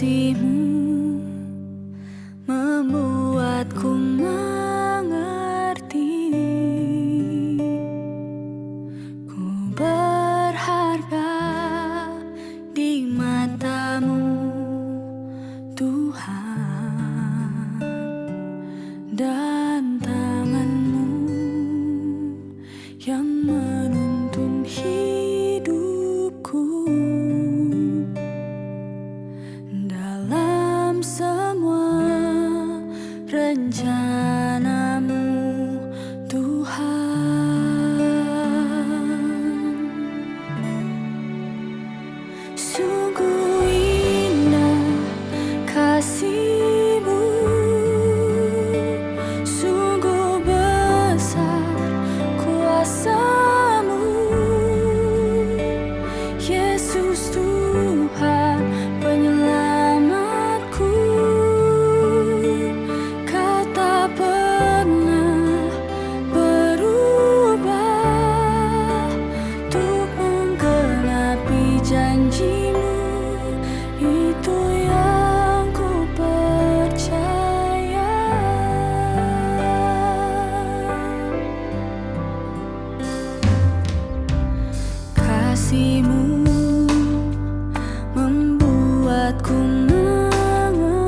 Kasih-Mu membuatku mengerti, ku berharga di mata-Mu, Tuhan, dan tangan-Mu yang menuntun hidupku. Dalam semua rencana-Mu, Tuhan, sungguh indah kasih-Mu, sungguh besar kuasa-Mu, Yesus Tuhan penyelamatku. Kau tak pernah berubah untuk menggenapi janji-Mu, itu yang ku percaya. Kasih-Mu membuatku mengerti,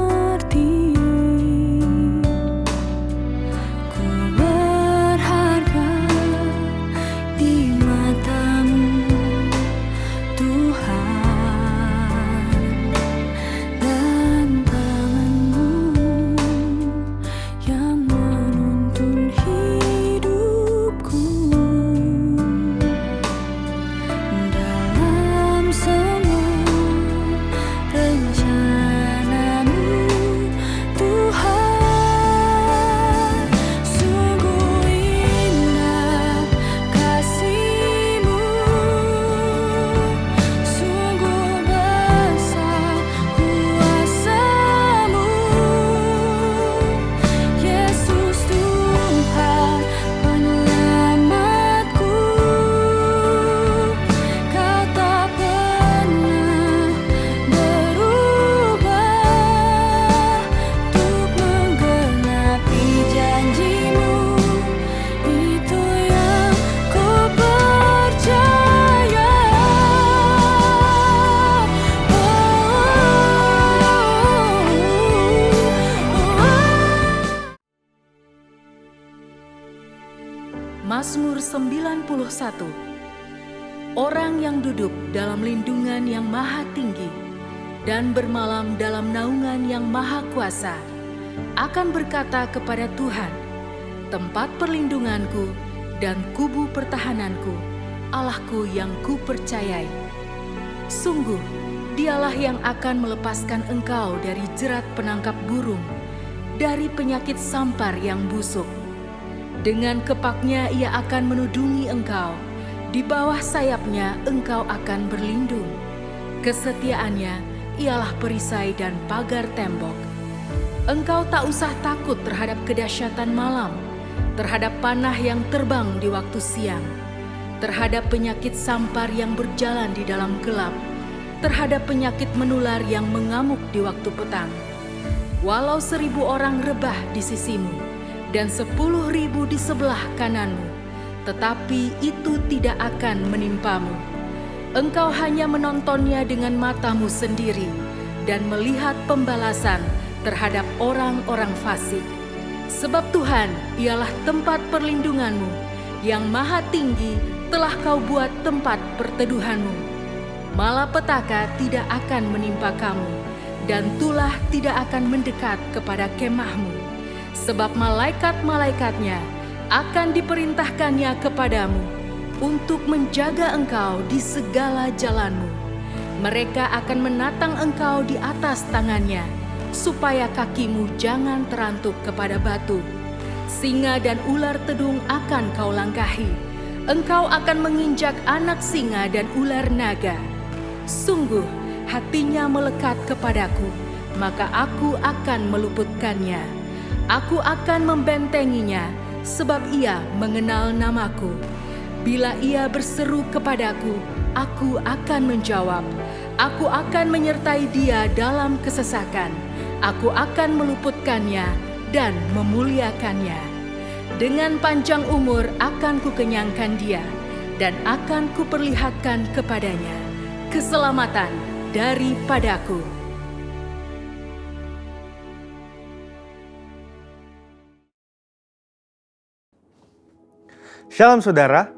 ku berharga di mata-Mu, Tuhan, dan tangan-Mu yang menuntun hidupku. Dalam semua rencana-Mu, Tuhan, sungguh indah kasih-Mu, sungguh besar kuasa-Mu, Yesus Tuhan penyelamatku. Kau tak pernah berubah untuk menggenapi janji-Mu, itu yang ku percaya. Mazmur 91. Orang yang duduk dalam lindungan yang maha tinggi dan bermalam dalam naungan yang maha kuasa akan berkata kepada Tuhan, tempat perlindunganku dan kubu pertahananku, Allahku yang kupercayai. Sungguh, Dialah yang akan melepaskan engkau dari jerat penangkap burung, dari penyakit sampar yang busuk. Dengan kepaknya Ia akan menudungi engkau, di bawah sayapnya engkau akan berlindung. Kesetiaannya ialah perisai dan pagar tembok. Engkau tak usah takut terhadap kedahsyatan malam, terhadap panah yang terbang di waktu siang, terhadap penyakit sampar yang berjalan di dalam gelap, terhadap penyakit menular yang mengamuk di waktu petang. Walau 1.000 orang rebah di sisimu dan 10.000 di sebelah kananmu, tetapi itu tidak akan menimpamu. Engkau hanya menontonnya dengan matamu sendiri dan melihat pembalasan terhadap orang-orang fasik. Sebab Tuhan ialah tempat perlindunganmu, yang maha tinggi telah kau buat tempat perteduhanmu. Malapetaka tidak akan menimpa kamu, dan tulah tidak akan mendekat kepada kemahmu. Sebab malaikat-malaikatnya akan diperintahkannya kepadamu untuk menjaga engkau di segala jalanmu. Mereka akan menatang engkau di atas tangannya, supaya kakimu jangan terantuk kepada batu. Singa dan ular tedung akan kau langkahi. Engkau akan menginjak anak singa dan ular naga. Sungguh, hatinya melekat kepadaku, maka aku akan meluputkannya. Aku akan membentenginya, sebab ia mengenal namaku. Bila ia berseru kepadaku, aku akan menjawab. Aku akan menyertai dia dalam kesesakan. Aku akan meluputkannya dan memuliakannya. Dengan panjang umur akan kukenyangkan dia, dan akan kuperlihatkan kepadanya keselamatan daripadaku. Shalom saudara,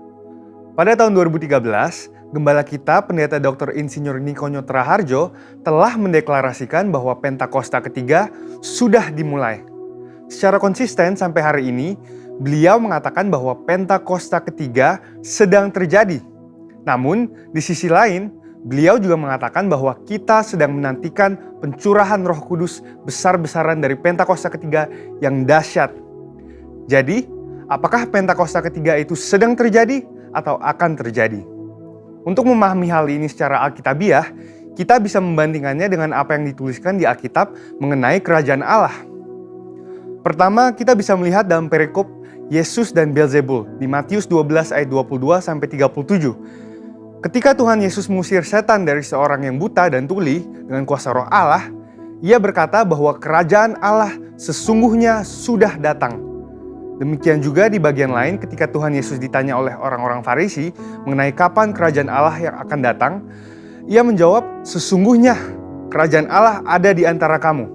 pada tahun 2013, Gembala kita Pendeta Dr. Insinyur Nikonyo Traharjo telah mendeklarasikan bahwa Pentakosta ketiga sudah dimulai. Secara konsisten sampai hari ini, beliau mengatakan bahwa Pentakosta ketiga sedang terjadi. Namun, di sisi lain, beliau juga mengatakan bahwa kita sedang menantikan pencurahan Roh Kudus besar-besaran dari Pentakosta ketiga yang dahsyat. Jadi, apakah Pentakosta ketiga itu sedang terjadi atau akan terjadi? Untuk memahami hal ini secara alkitabiah, kita bisa membandingkannya dengan apa yang dituliskan di Alkitab mengenai kerajaan Allah. Pertama, kita bisa melihat dalam perikop Yesus dan Beelzebul di Matius 12 ayat 22-37. Ketika Tuhan Yesus mengusir setan dari seorang yang buta dan tuli dengan kuasa Roh Allah, ia berkata bahwa kerajaan Allah sesungguhnya sudah datang. Demikian juga di bagian lain ketika Tuhan Yesus ditanya oleh orang-orang Farisi mengenai kapan kerajaan Allah yang akan datang, ia menjawab, sesungguhnya kerajaan Allah ada di antara kamu.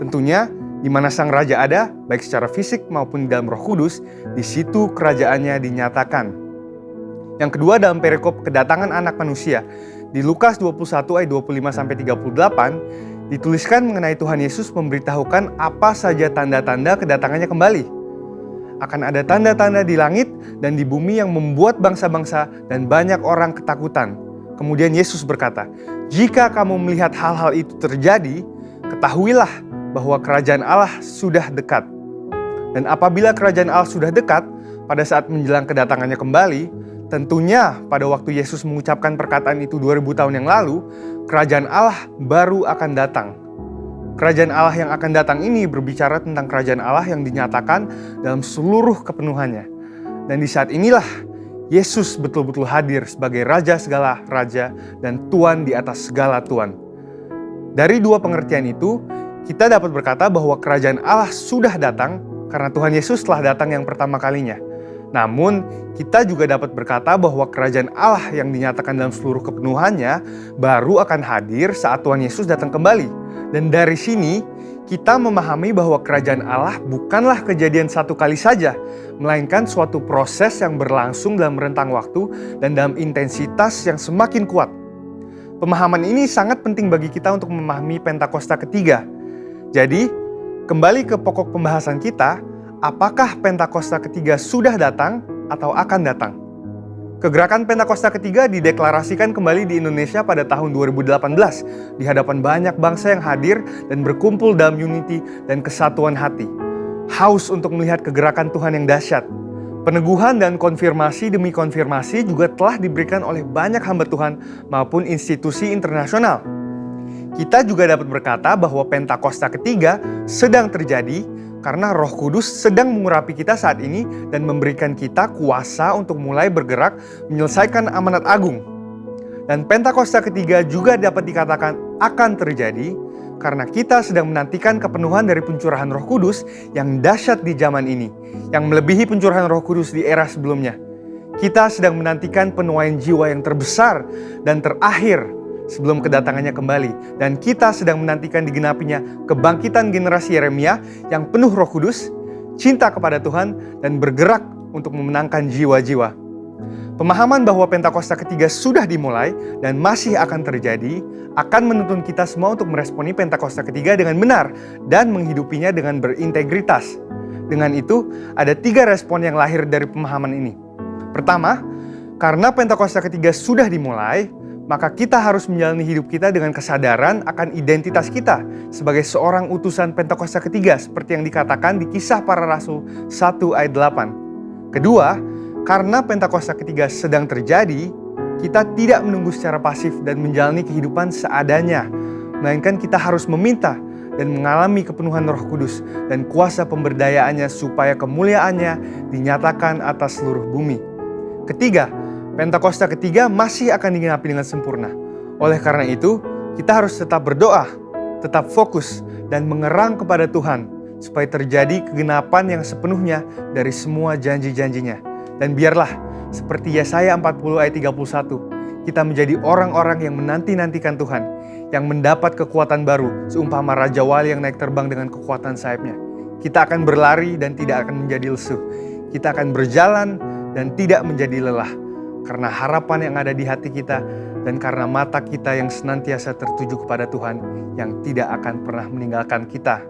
Tentunya di mana sang raja ada, baik secara fisik maupun di dalam Roh Kudus, di situ kerajaannya dinyatakan. Yang kedua dalam perikop kedatangan anak manusia, di Lukas 21 ayat 25-38, dituliskan mengenai Tuhan Yesus memberitahukan apa saja tanda-tanda kedatangannya kembali. Akan ada tanda-tanda di langit dan di bumi yang membuat bangsa-bangsa dan banyak orang ketakutan. Kemudian Yesus berkata, jika kamu melihat hal-hal itu terjadi, ketahuilah bahwa kerajaan Allah sudah dekat. Dan apabila kerajaan Allah sudah dekat, pada saat menjelang kedatangannya kembali, tentunya pada waktu Yesus mengucapkan perkataan itu 2000 tahun yang lalu, kerajaan Allah baru akan datang. Kerajaan Allah yang akan datang ini berbicara tentang kerajaan Allah yang dinyatakan dalam seluruh kepenuhannya. Dan di saat inilah Yesus betul-betul hadir sebagai Raja segala Raja dan Tuan di atas segala Tuan. Dari dua pengertian itu, kita dapat berkata bahwa kerajaan Allah sudah datang karena Tuhan Yesus telah datang yang pertama kalinya. Namun, kita juga dapat berkata bahwa kerajaan Allah yang dinyatakan dalam seluruh kepenuhannya baru akan hadir saat Tuhan Yesus datang kembali. Dan dari sini, kita memahami bahwa kerajaan Allah bukanlah kejadian satu kali saja, melainkan suatu proses yang berlangsung dalam rentang waktu dan dalam intensitas yang semakin kuat. Pemahaman ini sangat penting bagi kita untuk memahami Pentakosta ketiga. Jadi, kembali ke pokok pembahasan kita, apakah Pentakosta ketiga sudah datang atau akan datang? Kegerakan Pentakosta ketiga dideklarasikan kembali di Indonesia pada tahun 2018 di hadapan banyak bangsa yang hadir dan berkumpul dalam unity dan kesatuan hati. Haus untuk melihat kegerakan Tuhan yang dahsyat. Peneguhan dan konfirmasi demi konfirmasi juga telah diberikan oleh banyak hamba Tuhan maupun institusi internasional. Kita juga dapat berkata bahwa Pentakosta ketiga sedang terjadi karena Roh Kudus sedang mengurapi kita saat ini dan memberikan kita kuasa untuk mulai bergerak menyelesaikan amanat agung. Dan Pentakosta ketiga juga dapat dikatakan akan terjadi karena kita sedang menantikan kepenuhan dari pencurahan Roh Kudus yang dahsyat di zaman ini, yang melebihi pencurahan Roh Kudus di era sebelumnya. Kita sedang menantikan penuaian jiwa yang terbesar dan terakhir sebelum kedatangannya kembali. Dan kita sedang menantikan digenapinya kebangkitan generasi Yeremia yang penuh Roh Kudus, cinta kepada Tuhan, dan bergerak untuk memenangkan jiwa-jiwa. Pemahaman bahwa Pentakosta ketiga sudah dimulai dan masih akan terjadi akan menuntun kita semua untuk meresponi Pentakosta ketiga dengan benar dan menghidupinya dengan berintegritas. Dengan itu, ada 3 respon yang lahir dari pemahaman ini. Pertama, karena Pentakosta ketiga sudah dimulai, maka kita harus menjalani hidup kita dengan kesadaran akan identitas kita sebagai seorang utusan Pentakosta ketiga seperti yang dikatakan di Kisah Para Rasul 1 ayat 8. Kedua, karena Pentakosta ketiga sedang terjadi, kita tidak menunggu secara pasif dan menjalani kehidupan seadanya, melainkan kita harus meminta dan mengalami kepenuhan Roh Kudus dan kuasa pemberdayaannya supaya kemuliaannya dinyatakan atas seluruh bumi. Ketiga, Pentakosta ketiga masih akan digenapi dengan sempurna. Oleh karena itu, kita harus tetap berdoa, tetap fokus, dan mengerang kepada Tuhan, supaya terjadi kegenapan yang sepenuhnya dari semua janji-janjinya. Dan biarlah, seperti Yesaya 40 ayat 31, kita menjadi orang-orang yang menanti-nantikan Tuhan, yang mendapat kekuatan baru, seumpama Raja Wali yang naik terbang dengan kekuatan sayapnya. Kita akan berlari dan tidak akan menjadi lesu. Kita akan berjalan dan tidak menjadi lelah, karena harapan yang ada di hati kita dan karena mata kita yang senantiasa tertuju kepada Tuhan yang tidak akan pernah meninggalkan kita.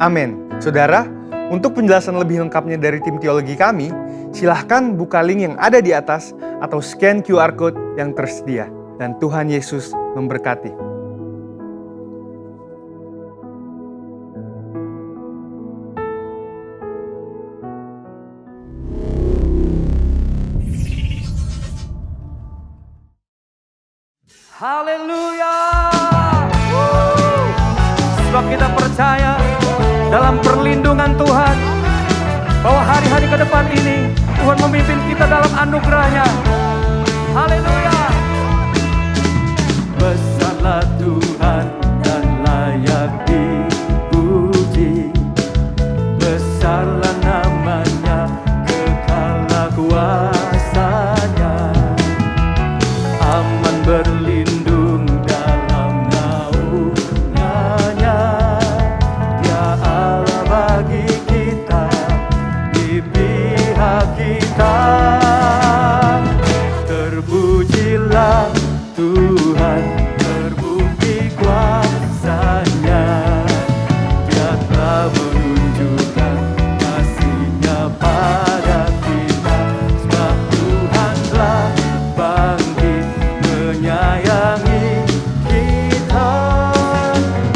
Amin. Saudara, untuk penjelasan lebih lengkapnya dari tim teologi kami, silahkan buka link yang ada di atas atau scan QR Code yang tersedia. Dan Tuhan Yesus memberkati. Haleluya. Sebab kita percaya dalam perlindungan Tuhan, bahwa hari-hari ke depan ini Tuhan memimpin kita dalam anugerah-Nya. Haleluya. Besarlah Tuhan dan layak dipuji. Besarlah namanya, kekallah kuasa-Nya. Aman berlindung dalam naungannya. Dia Allah bagi kita, di pihak kita. Terpujilah Tuhan, terbukti kuasa-Nya. Dia telah menunjukkan kasih-Nya pada kita. Sebab Tuhan telah bangkit menyayangi kita.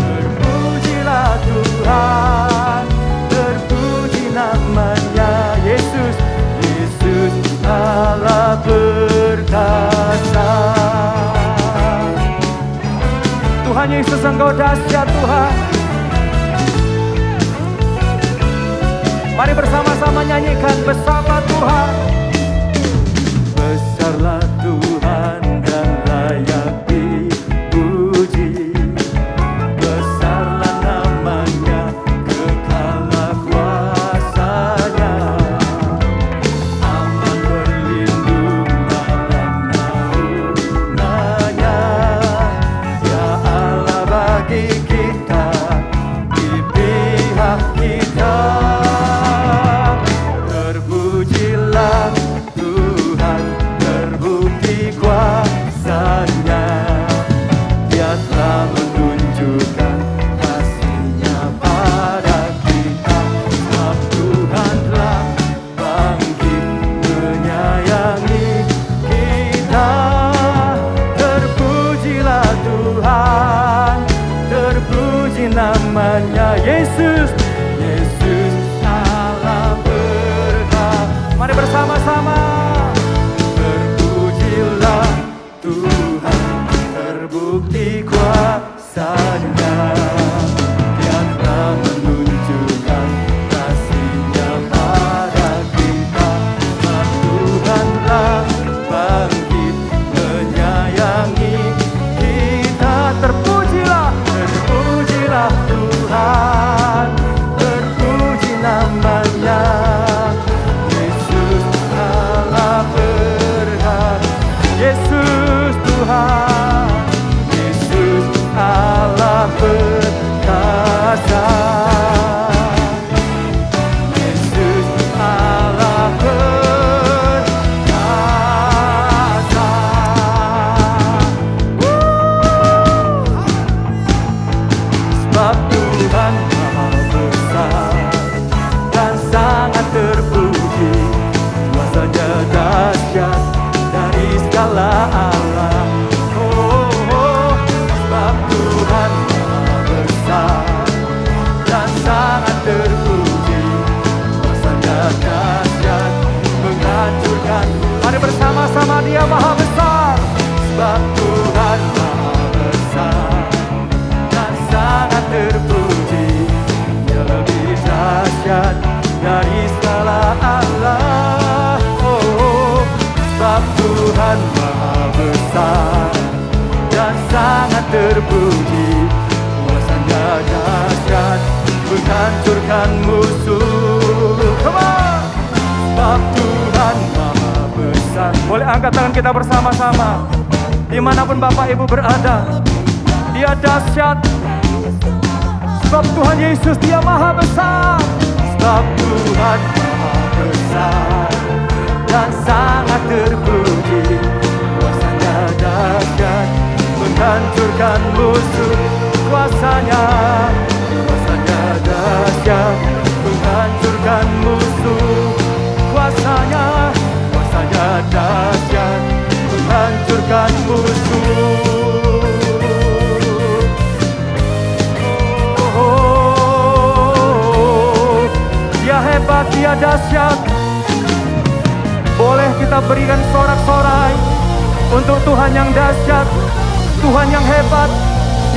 Terpujilah Tuhan, terpuji namanya Yesus. Yesus Allah perkasa. Tuhan Yesus, Engkau dahsyat Tuhan. Mari bersama-sama nyanyikan, besarlah Tuhan. Besarlah Tuhan dan layak dipuji. Besarlah namanya, kekallah kuasa-Nya. Aman berlindung dalam naungannya. Dia Allah bagi kita, di pihak kita. Terpujilah Tuhan, terbukti kuasa-Nya. Dia telah menunjukkan kasih-Nya pada kita. Sebab Tuhan telah bangkit menyayangi kita. Terpujilah Tuhan, terpuji namanya Yesus. Yesus Allah berkah. Mari bersama-sama. Terpujilah Tuhan, terbukti kuasa-Nya. Dia telah menunjukkan kasih-Nya pada kita. Sebab Tuhan telah bangkit menyayangi kita. Terpujilah, terpujilah Tuhan, terpuji namanya Yesus Allah berkah. Yesus Tuhan, Yesus Allah perkasa. Yesus Allah perkasa. Sebab Tuhan Maha besar dan sangat terpuji. Kuasa-Nya dahsyat dari segala alam. Sebab Tuhan Maha besar dan sangat terpuji. Kuasa-Nya dahsyat menghancurkan. Mari bersama-sama, Dia Maha besar. Sebab Tuhan Maha besar dan sangat terpuji. Dia lebih dahsyat dari segala Allah. Sebab Tuhan Maha besar dan menghancurkan musuh. Come on. Sebab Tuhan Maha Besar. Boleh angkat tangan kita bersama-sama. Dimanapun Bapak Ibu berada, Dia dahsyat. Sebab Tuhan Yesus Dia Maha Besar. Sebab Tuhan Maha Besar dan sangat terpuji. Kuasanya dahsyat, menghancurkan musuh. Kuasanya dahsyat, menghancurkan musuh. Kuasanya dahsyat, menghancurkan musuh. Dia hebat, Dia dahsyat. Boleh kita berikan sorak-sorai untuk Tuhan yang dahsyat, Tuhan yang hebat,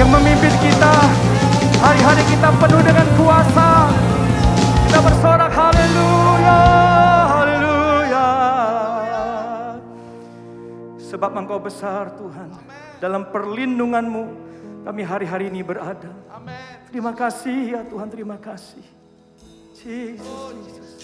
yang memimpin kita. Hari-hari kita penuh dengan kuasa. Kita bersorak haleluya, haleluya. Sebab Engkau besar Tuhan. Dalam perlindungan-Mu kami hari-hari ini berada. Terima kasih ya Tuhan, terima kasih. Jesus.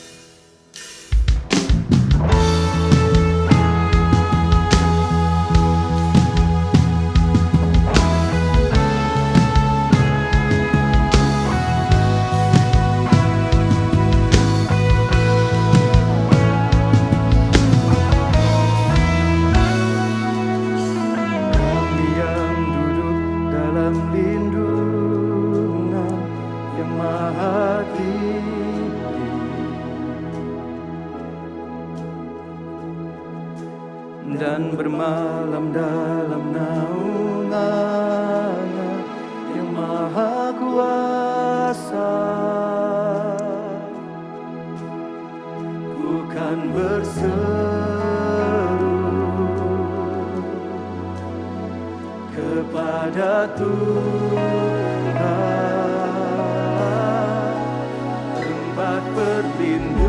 Dan bermalam dalam naungan-Nya yang maha kuasa. Ku kan berseru kepada Tuhan, tempat berlindung.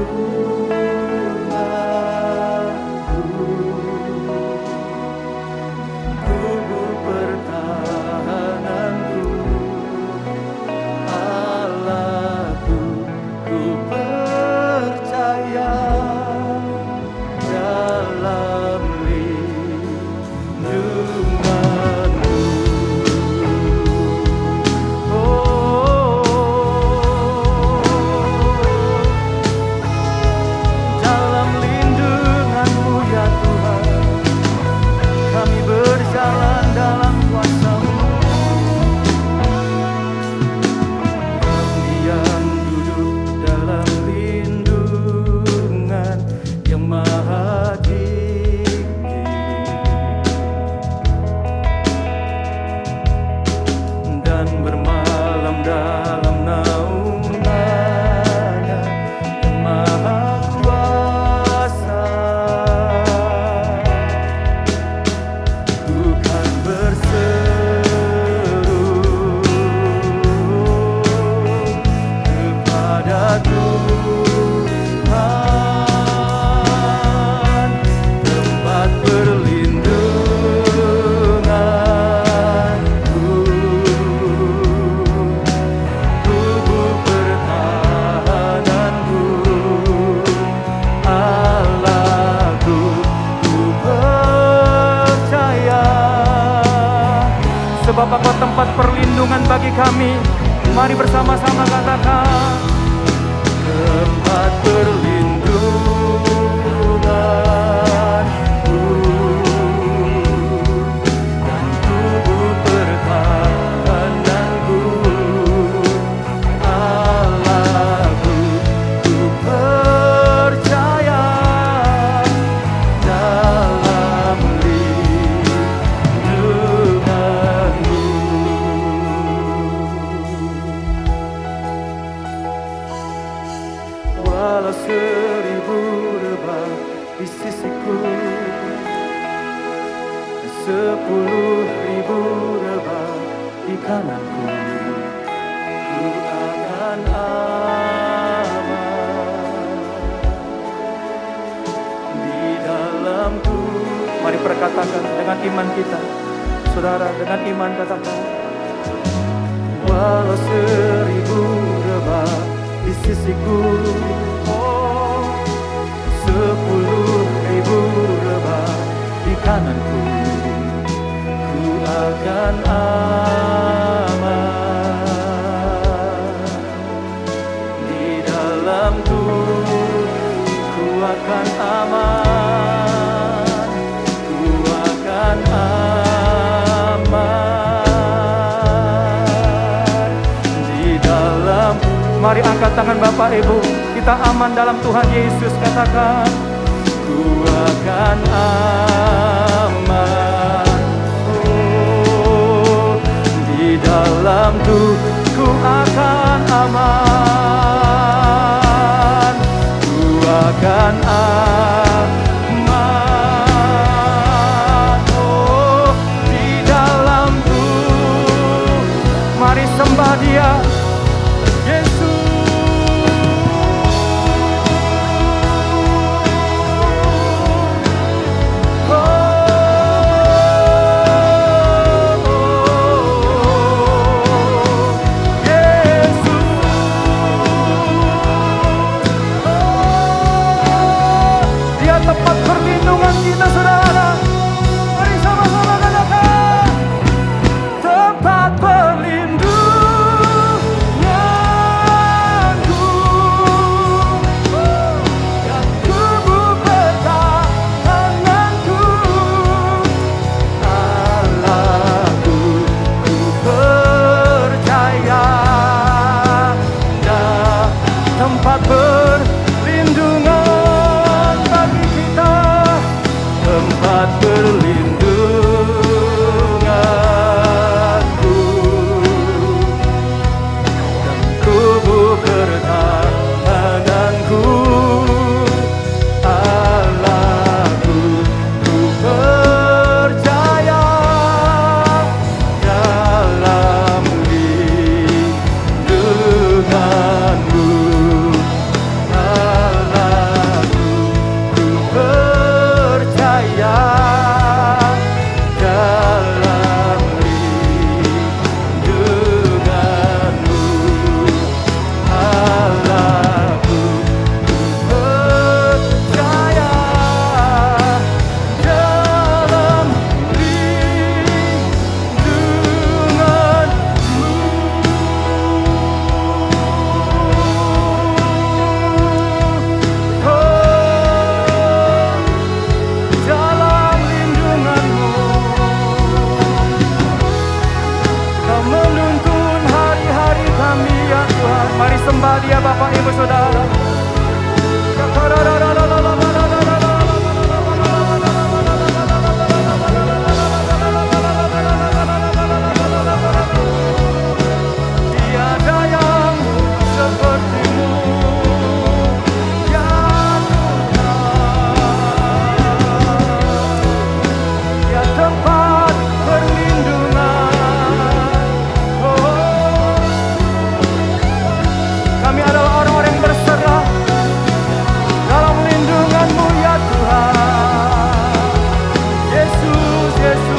Sebab Engkau tempat perlindungan bagi kami. Mari bersama-sama katakan, tempat perlindunganku dan tubuh pertahananku, Allahku, ku percaya dalam lindunganmu. Walau 1000 rebah di sisiku, 10.000 rebah di kananku, ku akan aman di dalamku. Mari perkatakan dengan iman kita, saudara, dengan iman katakan, walau 1000 rebah kasihku. Oh, 10.000 lebah di kananku, ku akan aman. Di dalam Tuhan ku akan aman, ku akan aman. Di dalam, mari angkat tangan Bapak Ibu, kita aman dalam Tuhan Yesus. Katakan, ku akan aman. Oh, di dalam Tuhan ku akan aman, ku akan aman. Oh, di dalam Tuhan, mari sembah Dia, Yesus. Tempat perlindungan kita, saudara. Mari sama-sama katakan, tempat perlindunganku, dan tubuh pertahananku, Allahku, ku percaya. Dan tempat perlindungan, tempat perlindunganku, dan tubuh pertahananku, Allahku, ku percaya. Dalam lindunganmu, Allahku, ku percaya. Dalam lindunganmu, Allahku, ku percaya. Dalam lindunganmu, Kau menuntun hari-hari kami, ya Tuhan. Mari sembah Dia, Bapak Ibu Saudara. Tiada yang seperti-Mu, ya Tuhan. Ya tempat perlindungan. Oh, kami adalah orang-orang yang berserah dalam lindungan-Mu, ya Tuhan. Yesus, Yesus.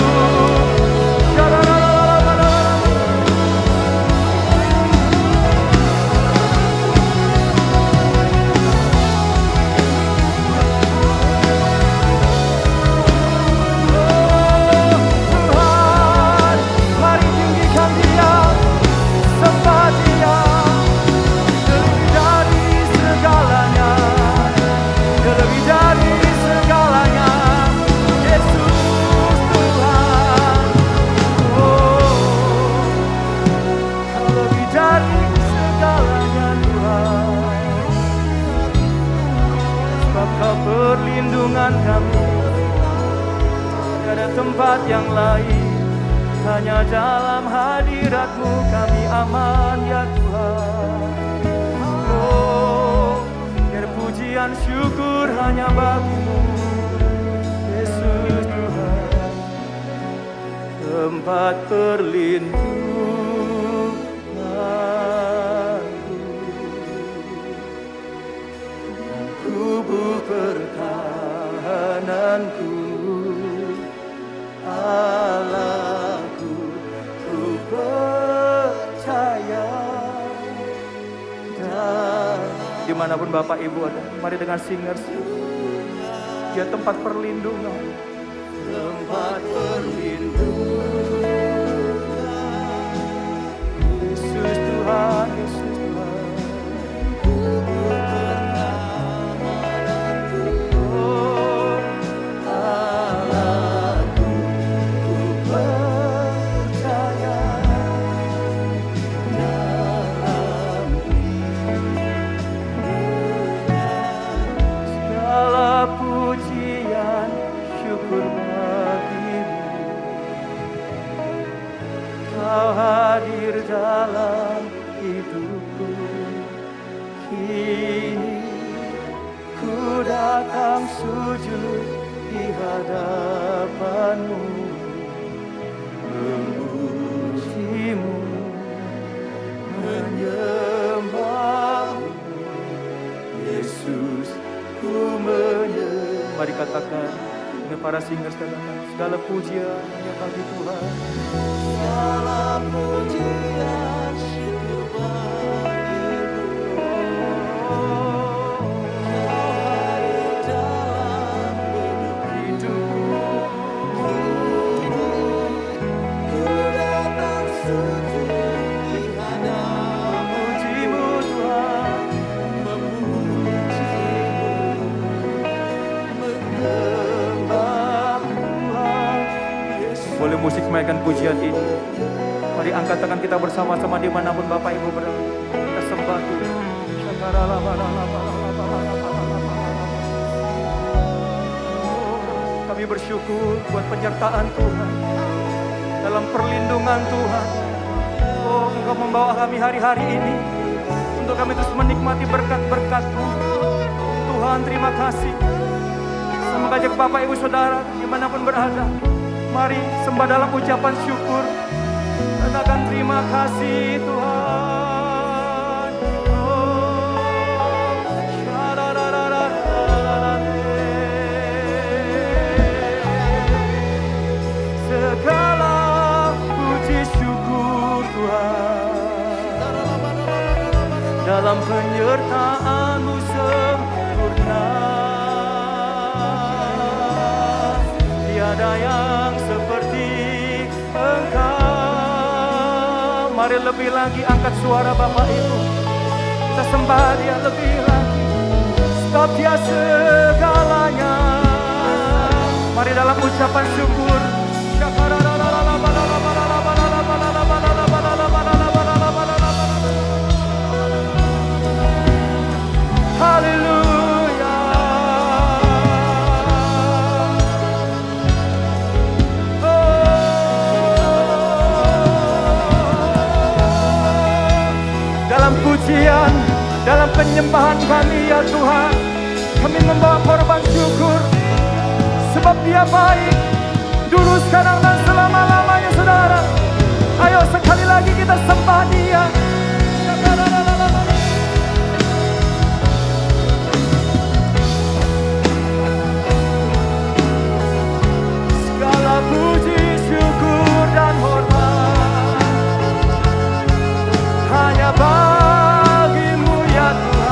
Tuhan, mari tinggikan Dia, sembah Dia, lebih dari segalanya, lebih dari segalanya, Yesus Tuhan. Oh, lebih dari segalanya, Tuhan. Sebab Kau perlindungan kami, tiada tempat yang lain, hanya dalam hadirat-Mu kami aman, ya Tuhan. Oh, biar pujian syukur hanya bagi-Mu, Yesus Tuhan. Tempat perlindunganku, dan kubu pertahananku, Allahku, ku percaya. Dan Dimanapun Bapak Ibu ada, mari dengan singers. Dia tempat perlindungan. Tempat perlindungan. Yesus Tuhan, Yesus Tuhan. Oh, Allahku, ku percaya dalam segala pujian syukur bagimu. Kau hadir dalam hidupku. Kini ku datang sujud di hadapanmu, memujimu, menyembahmu. Yesus, ku menyembah. Mari katakan dengan para singers, katakan segala pujian hanya bagi Tuhan. Segala pujian syukur bagimu. Kau hadir dalam hidupku. Ku datang sujud di hadapanmu, memujimu Tuhan, memujimu, menyembah Tuhan. Boleh musik mainkan pujian ini. Mari angkat tangan kita bersama-sama dimanapun Bapak Ibu berada. Kita sembah Tuhan. Kami bersyukur buat penyertaan Tuhan, dalam perlindungan Tuhan. Oh, Engkau membawa kami hari-hari ini untuk kami terus menikmati berkat-berkat-Mu. Tuhan, terima kasih. Saya mengajak Bapak Ibu Saudara dimanapun berada, mari sembah dalam ucapan syukur. Katakan terima kasih Tuhan. Oh, segala puji syukur Tuhan, dalam penyertaan-Mu sempurna. Tiada yang seperti Engkau. Mari lebih lagi angkat suara Bapak Ibu. Kita sembah Dia lebih lagi. Sebab Dia segalanya. Mari dalam ucapan syukur. Haleluya. Dalam pujian, dalam penyembahan kami ya Tuhan, kami membawa korban syukur. Sebab Dia baik, dulu, sekarang, dan selama-lamanya saudara. Ayo sekali lagi kita sembah Dia. Segala puji, syukur, dan hormat hanya bagi-Mu ya Tuhan.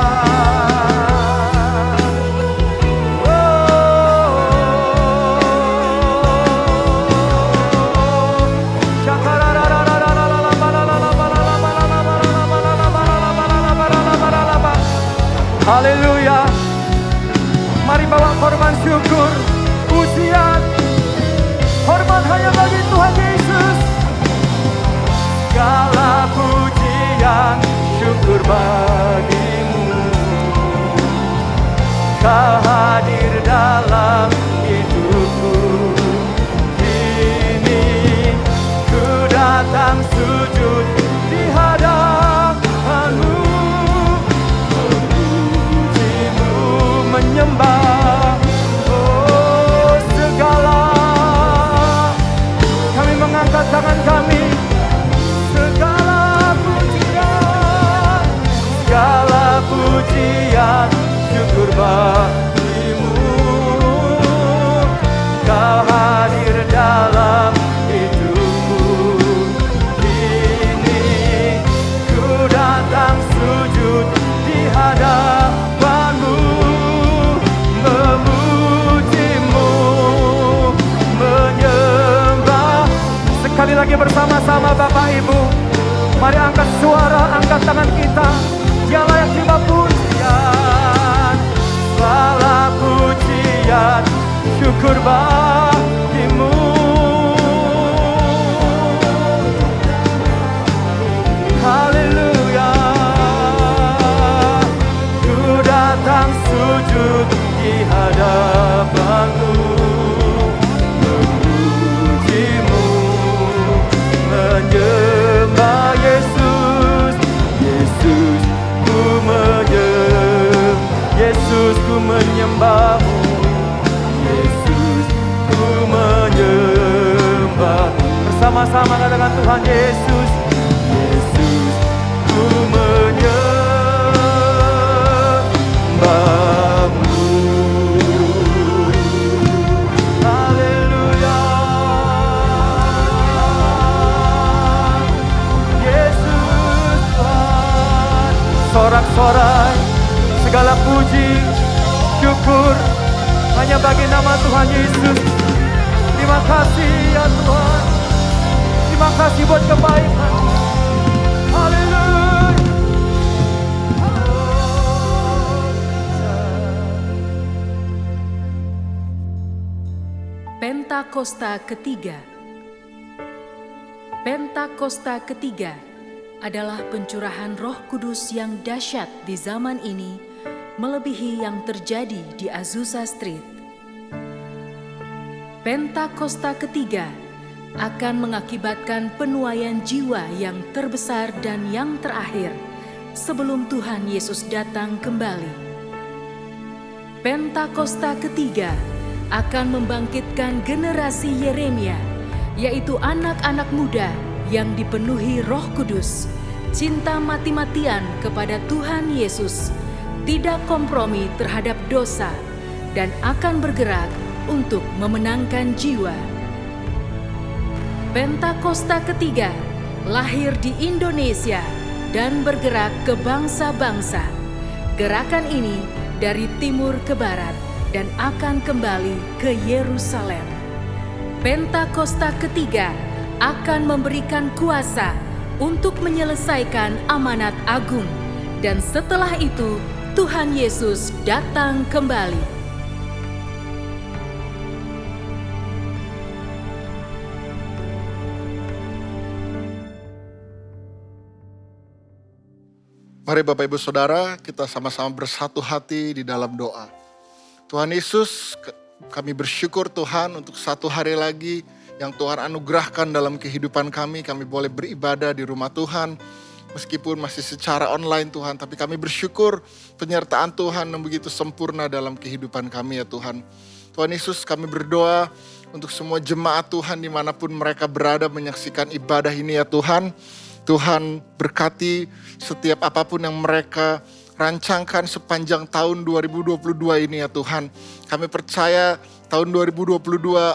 Haleluya. Mari bawa korban syukur, pujian, hormat hanya bagi Tuhan Yesus. Segala pujian syukur bagi-Mu. Kau hadir dalam hidupku. Kini ku datang sujud di hadapan-Mu, memuji-Mu, menyembah. Oh, segala kami mengangkat tangan kami. Segala pujian syukur bagi-Mu. Kau hadir dalam hidupku. Kini ku datang sujud di hadapan bersama-sama Bapak Ibu. Mari angkat suara, angkat tangan kita. Dia layak terima pujian. Segala pujian, syukur bagimu. Haleluya. Ku datang sujud di hadapanmu, memujimu, menyembah Yesus. Yesus, ku Yesus, ku menyembahmu. Yesus, ku menyembah. Bersama-sama katakan Tuhan Yesus. Yesus, ku menyembahmu. Haleluya. Yesus Tuhan. Sorak-sorai segala puji, syukur hanya bagi nama Tuhan Yesus. Terima kasih ya Tuhan. Terima kasih buat kebaikan. Haleluya. Pentakosta ketiga. Pentakosta ketiga adalah pencurahan Roh Kudus yang dahsyat di zaman ini, melebihi yang terjadi di Azusa Street. Pentakosta ketiga akan mengakibatkan penuaian jiwa yang terbesar dan yang terakhir sebelum Tuhan Yesus datang kembali. Pentakosta ketiga akan membangkitkan generasi Yeremia, yaitu anak-anak muda yang dipenuhi Roh Kudus, cinta mati-matian kepada Tuhan Yesus, tidak kompromi terhadap dosa, dan akan bergerak untuk memenangkan jiwa. Pentakosta ketiga lahir di Indonesia dan bergerak ke bangsa-bangsa. Gerakan ini dari timur ke barat dan akan kembali ke Yerusalem. Pentakosta ketiga akan memberikan kuasa untuk menyelesaikan amanat agung, dan setelah itu Tuhan Yesus datang kembali. Mari Bapak Ibu Saudara, kita sama-sama bersatu hati di dalam doa. Tuhan Yesus, kami bersyukur Tuhan untuk satu hari lagi yang Tuhan anugerahkan dalam kehidupan kami. Kami boleh beribadah di rumah Tuhan, meskipun masih secara online Tuhan. Tapi kami bersyukur penyertaan Tuhan yang begitu sempurna dalam kehidupan kami ya Tuhan. Tuhan Yesus, kami berdoa untuk semua jemaat Tuhan dimanapun mereka berada menyaksikan ibadah ini ya Tuhan. Tuhan berkati setiap apapun yang mereka rancangkan sepanjang tahun 2022 ini ya Tuhan. Kami percaya tahun 2022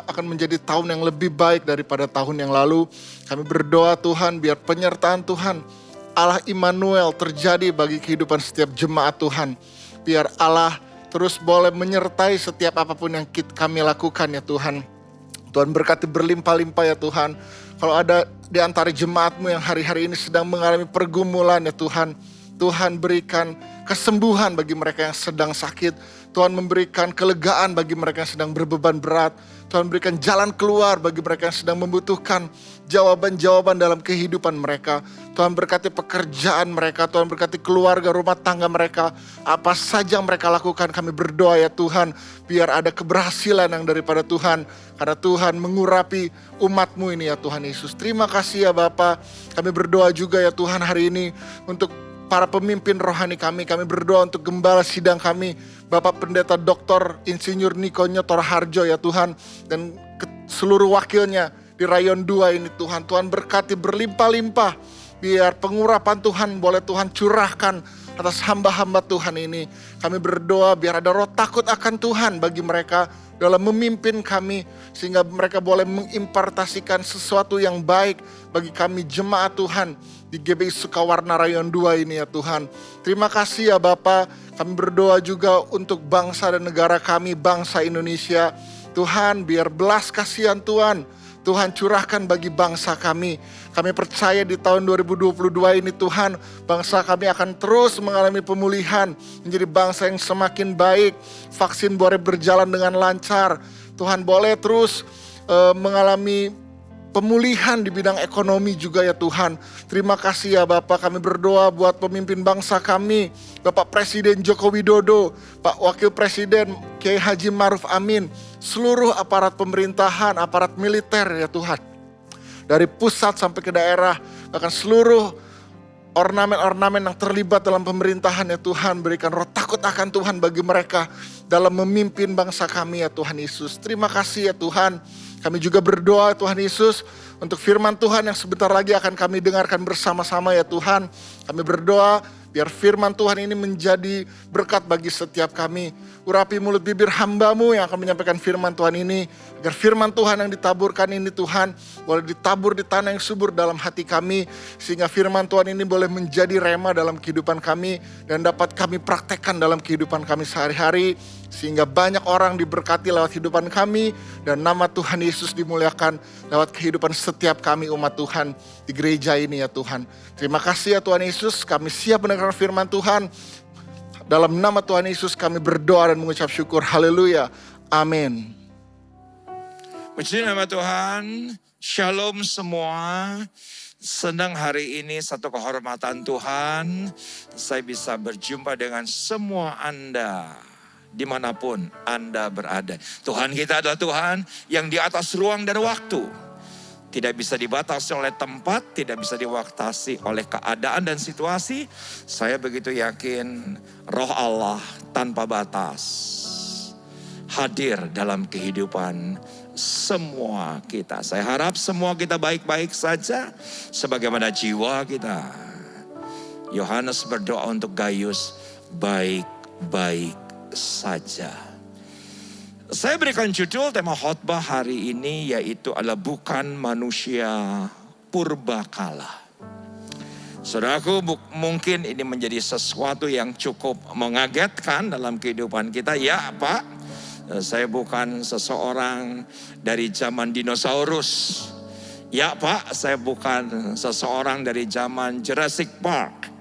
akan menjadi tahun yang lebih baik daripada tahun yang lalu. Kami berdoa Tuhan biar penyertaan Tuhan Allah Immanuel terjadi bagi kehidupan setiap jemaat Tuhan. Biar Allah terus boleh menyertai setiap apapun yang kami lakukan ya Tuhan. Tuhan berkati berlimpah-limpah ya Tuhan. Kalau ada di antara jemaat-Mu yang hari-hari ini sedang mengalami pergumulan ya Tuhan. Tuhan berikan kesembuhan bagi mereka yang sedang sakit. Tuhan memberikan kelegaan bagi mereka yang sedang berbeban berat. Tuhan berikan jalan keluar bagi mereka yang sedang membutuhkan jawaban-jawaban dalam kehidupan mereka. Tuhan berkati pekerjaan mereka, Tuhan berkati keluarga, rumah tangga mereka. Apa saja yang mereka lakukan, kami berdoa ya Tuhan, biar ada keberhasilan yang daripada Tuhan. Karena Tuhan mengurapi umat-Mu ini ya Tuhan Yesus. Terima kasih ya Bapa. Kami berdoa juga ya Tuhan hari ini untuk para pemimpin rohani kami. Kami berdoa untuk gembala sidang kami, Bapak Pendeta Dr. Insinyur Niko Nyotor Harjo ya Tuhan. Dan seluruh wakilnya di Rayon 2 ini Tuhan. Tuhan berkati berlimpah-limpah. Biar pengurapan Tuhan boleh Tuhan curahkan atas hamba-hamba Tuhan ini. Kami berdoa biar ada roh takut akan Tuhan bagi mereka dalam memimpin kami. Sehingga mereka boleh mengimpartasikan sesuatu yang baik bagi kami jemaat Tuhan di GBI Sukawarna Rayon 2 ini ya Tuhan. Terima kasih ya Bapa. Kami berdoa juga untuk bangsa dan negara kami, bangsa Indonesia. Tuhan biar belas kasihan Tuhan Tuhan curahkan bagi bangsa kami. Kami percaya di tahun 2022 ini Tuhan, bangsa kami akan terus mengalami pemulihan, menjadi bangsa yang semakin baik. Vaksin boleh berjalan dengan lancar. Tuhan boleh terus mengalami pemulihan di bidang ekonomi juga ya Tuhan. Terima kasih ya Bapak, kami berdoa buat pemimpin bangsa kami, Bapak Presiden Joko Widodo, Pak Wakil Presiden Kiai Haji Ma'ruf Amin, seluruh aparat pemerintahan, aparat militer ya Tuhan. Dari pusat sampai ke daerah, bahkan seluruh ornamen-ornamen yang terlibat dalam pemerintahan ya Tuhan, berikan roh takut akan Tuhan bagi mereka dalam memimpin bangsa kami ya Tuhan Yesus. Terima kasih ya Tuhan. Kami juga berdoa Tuhan Yesus untuk firman Tuhan yang sebentar lagi akan kami dengarkan bersama-sama ya Tuhan. Kami berdoa biar firman Tuhan ini menjadi berkat bagi setiap kami. Urapi mulut bibir hamba-Mu yang akan menyampaikan firman Tuhan ini. Agar firman Tuhan yang ditaburkan ini Tuhan boleh ditabur di tanah yang subur dalam hati kami. Sehingga firman Tuhan ini boleh menjadi rema dalam kehidupan kami. Dan dapat kami praktekkan dalam kehidupan kami sehari-hari. Sehingga banyak orang diberkati lewat kehidupan kami. Dan nama Tuhan Yesus dimuliakan lewat kehidupan setiap kami umat Tuhan di gereja ini ya Tuhan. Terima kasih ya Tuhan Yesus, kami siap mendengar firman Tuhan. Dalam nama Tuhan Yesus kami berdoa dan mengucap syukur. Haleluya. Amin. Puji nama Tuhan. Shalom semua. Senang hari ini satu kehormatan Tuhan. Saya bisa berjumpa dengan semua Anda. Dimanapun Anda berada. Tuhan kita adalah Tuhan yang di atas ruang dan waktu. Tidak bisa dibatasi oleh tempat, tidak bisa diwaktasi oleh keadaan dan situasi. Saya begitu yakin Roh Allah tanpa batas hadir dalam kehidupan semua kita. Saya harap semua kita baik-baik saja sebagaimana jiwa kita. Yohanes berdoa untuk Gaius baik-baik saja. Saya berikan judul tema khotbah hari ini yaitu adalah bukan manusia purbakala. Saudaraku, mungkin ini menjadi sesuatu yang cukup mengagetkan dalam kehidupan kita. Ya Pak, saya bukan seseorang dari zaman dinosaurus. Ya Pak, saya bukan seseorang dari zaman Jurassic Park.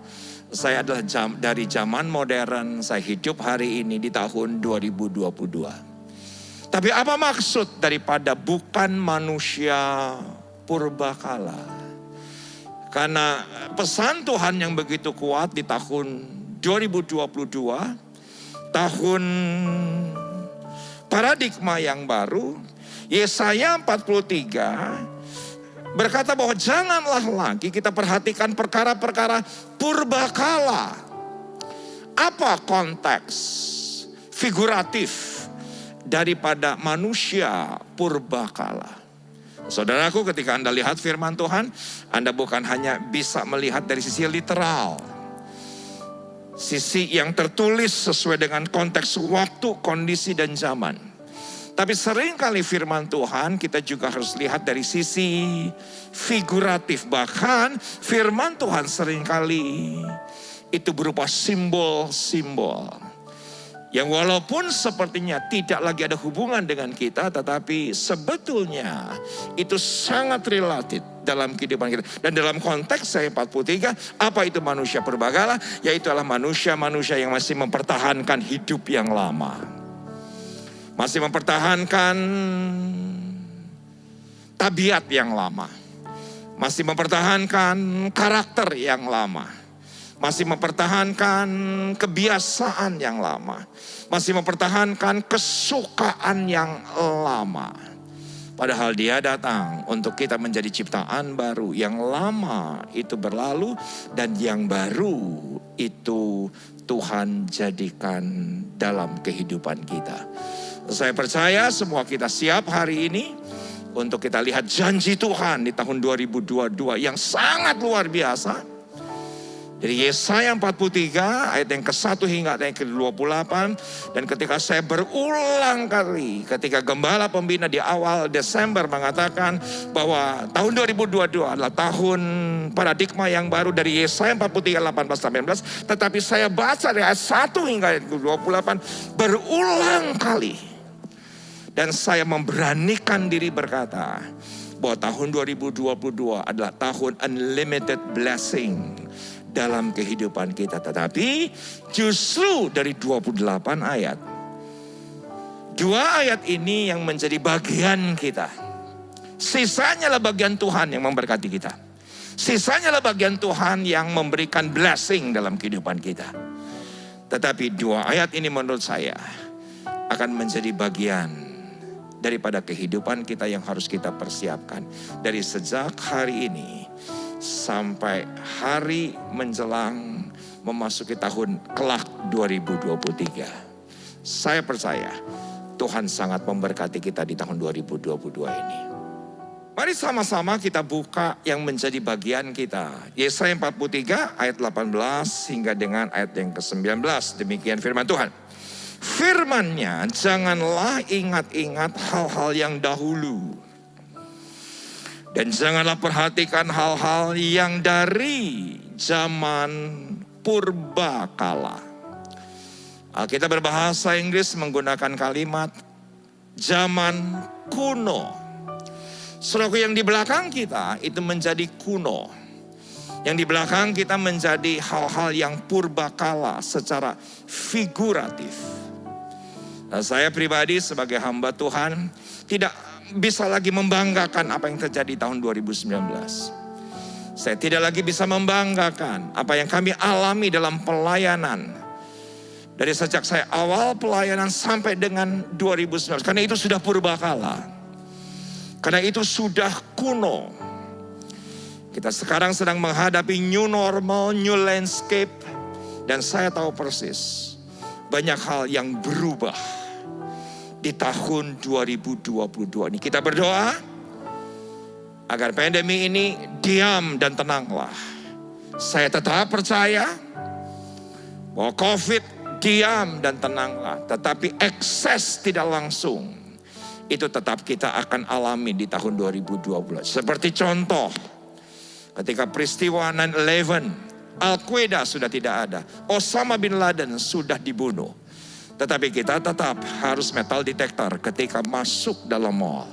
Saya adalah dari zaman modern, saya hidup hari ini di tahun 2022. Tapi apa maksud daripada bukan manusia purbakala? Karena pesan Tuhan yang begitu kuat di tahun 2022, tahun paradigma yang baru, Yesaya 43 berkata bahwa janganlah lagi kita perhatikan perkara-perkara purbakala. Apa konteks figuratif daripada manusia purbakala? Saudaraku, ketika Anda lihat firman Tuhan, Anda bukan hanya bisa melihat dari sisi literal, sisi yang tertulis sesuai dengan konteks waktu, kondisi, dan zaman. Tapi seringkali firman Tuhan kita juga harus lihat dari sisi figuratif. Bahkan firman Tuhan seringkali itu berupa simbol-simbol yang walaupun sepertinya tidak lagi ada hubungan dengan kita, tetapi sebetulnya itu sangat related dalam kehidupan kita. Dan dalam konteks saya 43, apa itu manusia purbakala? Yaitu adalah manusia-manusia yang masih mempertahankan hidup yang lama. Masih mempertahankan tabiat yang lama. Masih mempertahankan karakter yang lama. Masih mempertahankan kebiasaan yang lama. Masih mempertahankan kesukaan yang lama. Padahal Dia datang untuk kita menjadi ciptaan baru. Yang lama itu berlalu dan yang baru itu Tuhan jadikan dalam kehidupan kita. Saya percaya semua kita siap hari ini untuk kita lihat janji Tuhan di tahun 2022 yang sangat luar biasa. Dari Yesaya 43 ayat yang ke-1 hingga ayat yang ke-28. Dan ketika saya berulang kali, ketika gembala pembina di awal Desember mengatakan bahwa tahun 2022 adalah tahun paradigma yang baru dari Yesaya 43 18-19. Tetapi saya baca dari ayat 1 hingga ayat ke-28 berulang kali. Dan saya memberanikan diri berkata, bahwa tahun 2022 adalah tahun unlimited blessing dalam kehidupan kita. Tetapi justru dari 28 ayat, 2 ayat ini yang menjadi bagian kita. Sisanya lah bagian Tuhan yang memberkati kita. Sisanya lah bagian Tuhan yang memberikan blessing dalam kehidupan kita. Tetapi 2 ayat ini menurut saya akan menjadi bagian daripada kehidupan kita yang harus kita persiapkan. Dari sejak hari ini sampai hari menjelang memasuki tahun kelak 2023. Saya percaya Tuhan sangat memberkati kita di tahun 2022 ini. Mari sama-sama kita buka yang menjadi bagian kita. Yesaya 43 ayat 18 hingga dengan ayat yang ke-19. Demikian firman Tuhan. Firman-Nya, janganlah ingat-ingat hal-hal yang dahulu. Dan janganlah perhatikan hal-hal yang dari zaman purbakala. Kita berbahasa Inggris menggunakan kalimat zaman kuno. Saudaraku, yang di belakang kita itu menjadi kuno. Yang di belakang kita menjadi hal-hal yang purbakala secara figuratif. Nah, saya pribadi sebagai hamba Tuhan tidak bisa lagi membanggakan apa yang terjadi tahun 2019. Saya tidak lagi bisa membanggakan apa yang kami alami dalam pelayanan. Dari sejak saya awal pelayanan sampai dengan 2019. Karena itu sudah purbakala. Karena itu sudah kuno. Kita sekarang sedang menghadapi new normal, new landscape. Dan saya tahu persis banyak hal yang berubah di tahun 2022 ini. Kita berdoa agar pandemi ini diam dan tenanglah. Saya tetap percaya bahwa COVID diam dan tenanglah. Tetapi ekses tidak langsung itu tetap kita akan alami di tahun 2020. Seperti contoh, ketika peristiwa 9/11, Al-Qaeda sudah tidak ada, Osama bin Laden sudah dibunuh. Tetapi kita tetap harus metal detector ketika masuk dalam mall.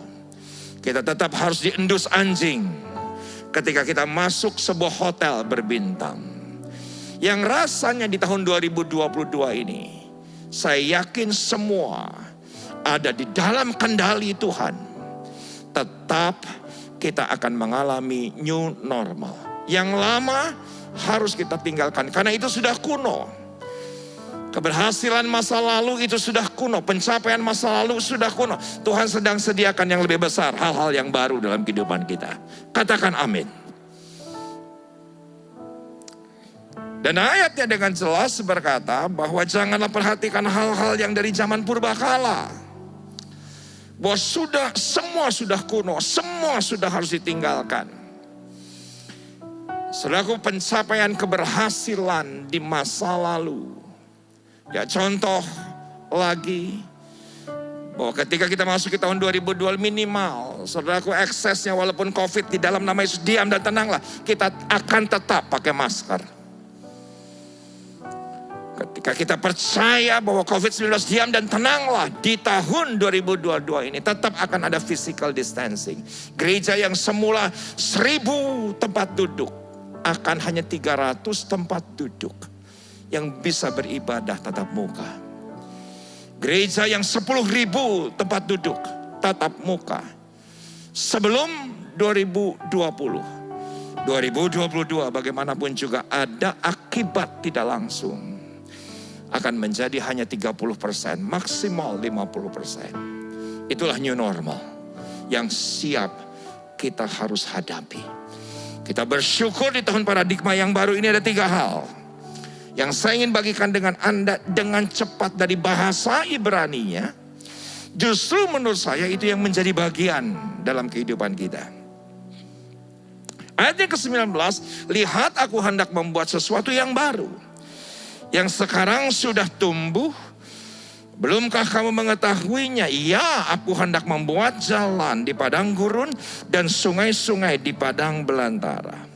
Kita tetap harus diendus anjing ketika kita masuk sebuah hotel berbintang. Yang rasanya di tahun 2022 ini, saya yakin semua ada di dalam kendali Tuhan. Tetap kita akan mengalami new normal. Yang lama harus kita tinggalkan karena itu sudah kuno. Keberhasilan masa lalu itu sudah kuno. Pencapaian masa lalu sudah kuno. Tuhan sedang sediakan yang lebih besar, hal-hal yang baru dalam kehidupan kita. Katakan amin. Dan ayatnya dengan jelas berkata bahwa janganlah perhatikan hal-hal yang dari zaman purbakala. Bahwa semua sudah kuno, semua sudah harus ditinggalkan. Saudaraku, pencapaian keberhasilan di masa lalu. Ya, contoh lagi bahwa ketika kita masuk ke tahun 2020 minimal, saudaraku, eksesnya walaupun COVID di dalam nama Yesus diam dan tenanglah, kita akan tetap pakai masker. Ketika kita percaya bahwa COVID-19 diam dan tenanglah, di tahun 2022 ini tetap akan ada physical distancing. Gereja yang semula 1.000 tempat duduk akan hanya 300 tempat duduk yang bisa beribadah tatap muka. Gereja yang 10.000 tempat duduk tatap muka. Sebelum 2022 bagaimanapun juga ada akibat tidak langsung. Akan menjadi hanya 30%, maksimal 50%. Itulah new normal yang siap kita harus hadapi. Kita bersyukur di tahun paradigma yang baru ini ada 3 hal yang saya ingin bagikan dengan Anda dengan cepat dari bahasa Ibraninya. Justru menurut saya itu yang menjadi bagian dalam kehidupan kita. Ayat yang ke-19, lihat aku hendak membuat sesuatu yang baru. Yang sekarang sudah tumbuh, belumkah kamu mengetahuinya? Ya, aku hendak membuat jalan di padang gurun dan sungai-sungai di padang belantara.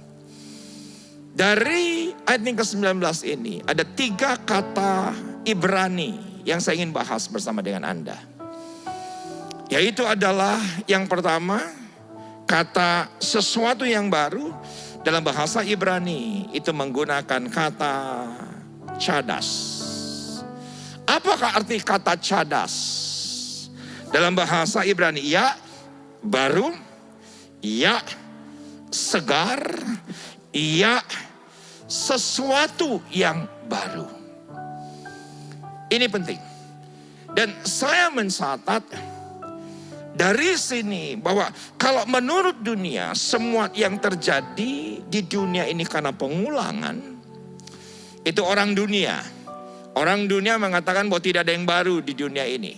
Dari ayat yang ke-19 ini ada 3 kata Ibrani yang saya ingin bahas bersama dengan Anda. Yaitu adalah yang pertama, Kata sesuatu yang baru dalam bahasa Ibrani itu menggunakan kata cadas. Apakah arti kata cadas? Dalam bahasa Ibrani, ya baru, ya segar, ya sesuatu yang baru. Ini penting. Dan saya mencatat dari sini bahwa kalau menurut dunia semua yang terjadi di dunia ini karena pengulangan, itu orang dunia. Orang dunia mengatakan bahwa tidak ada yang baru di dunia ini.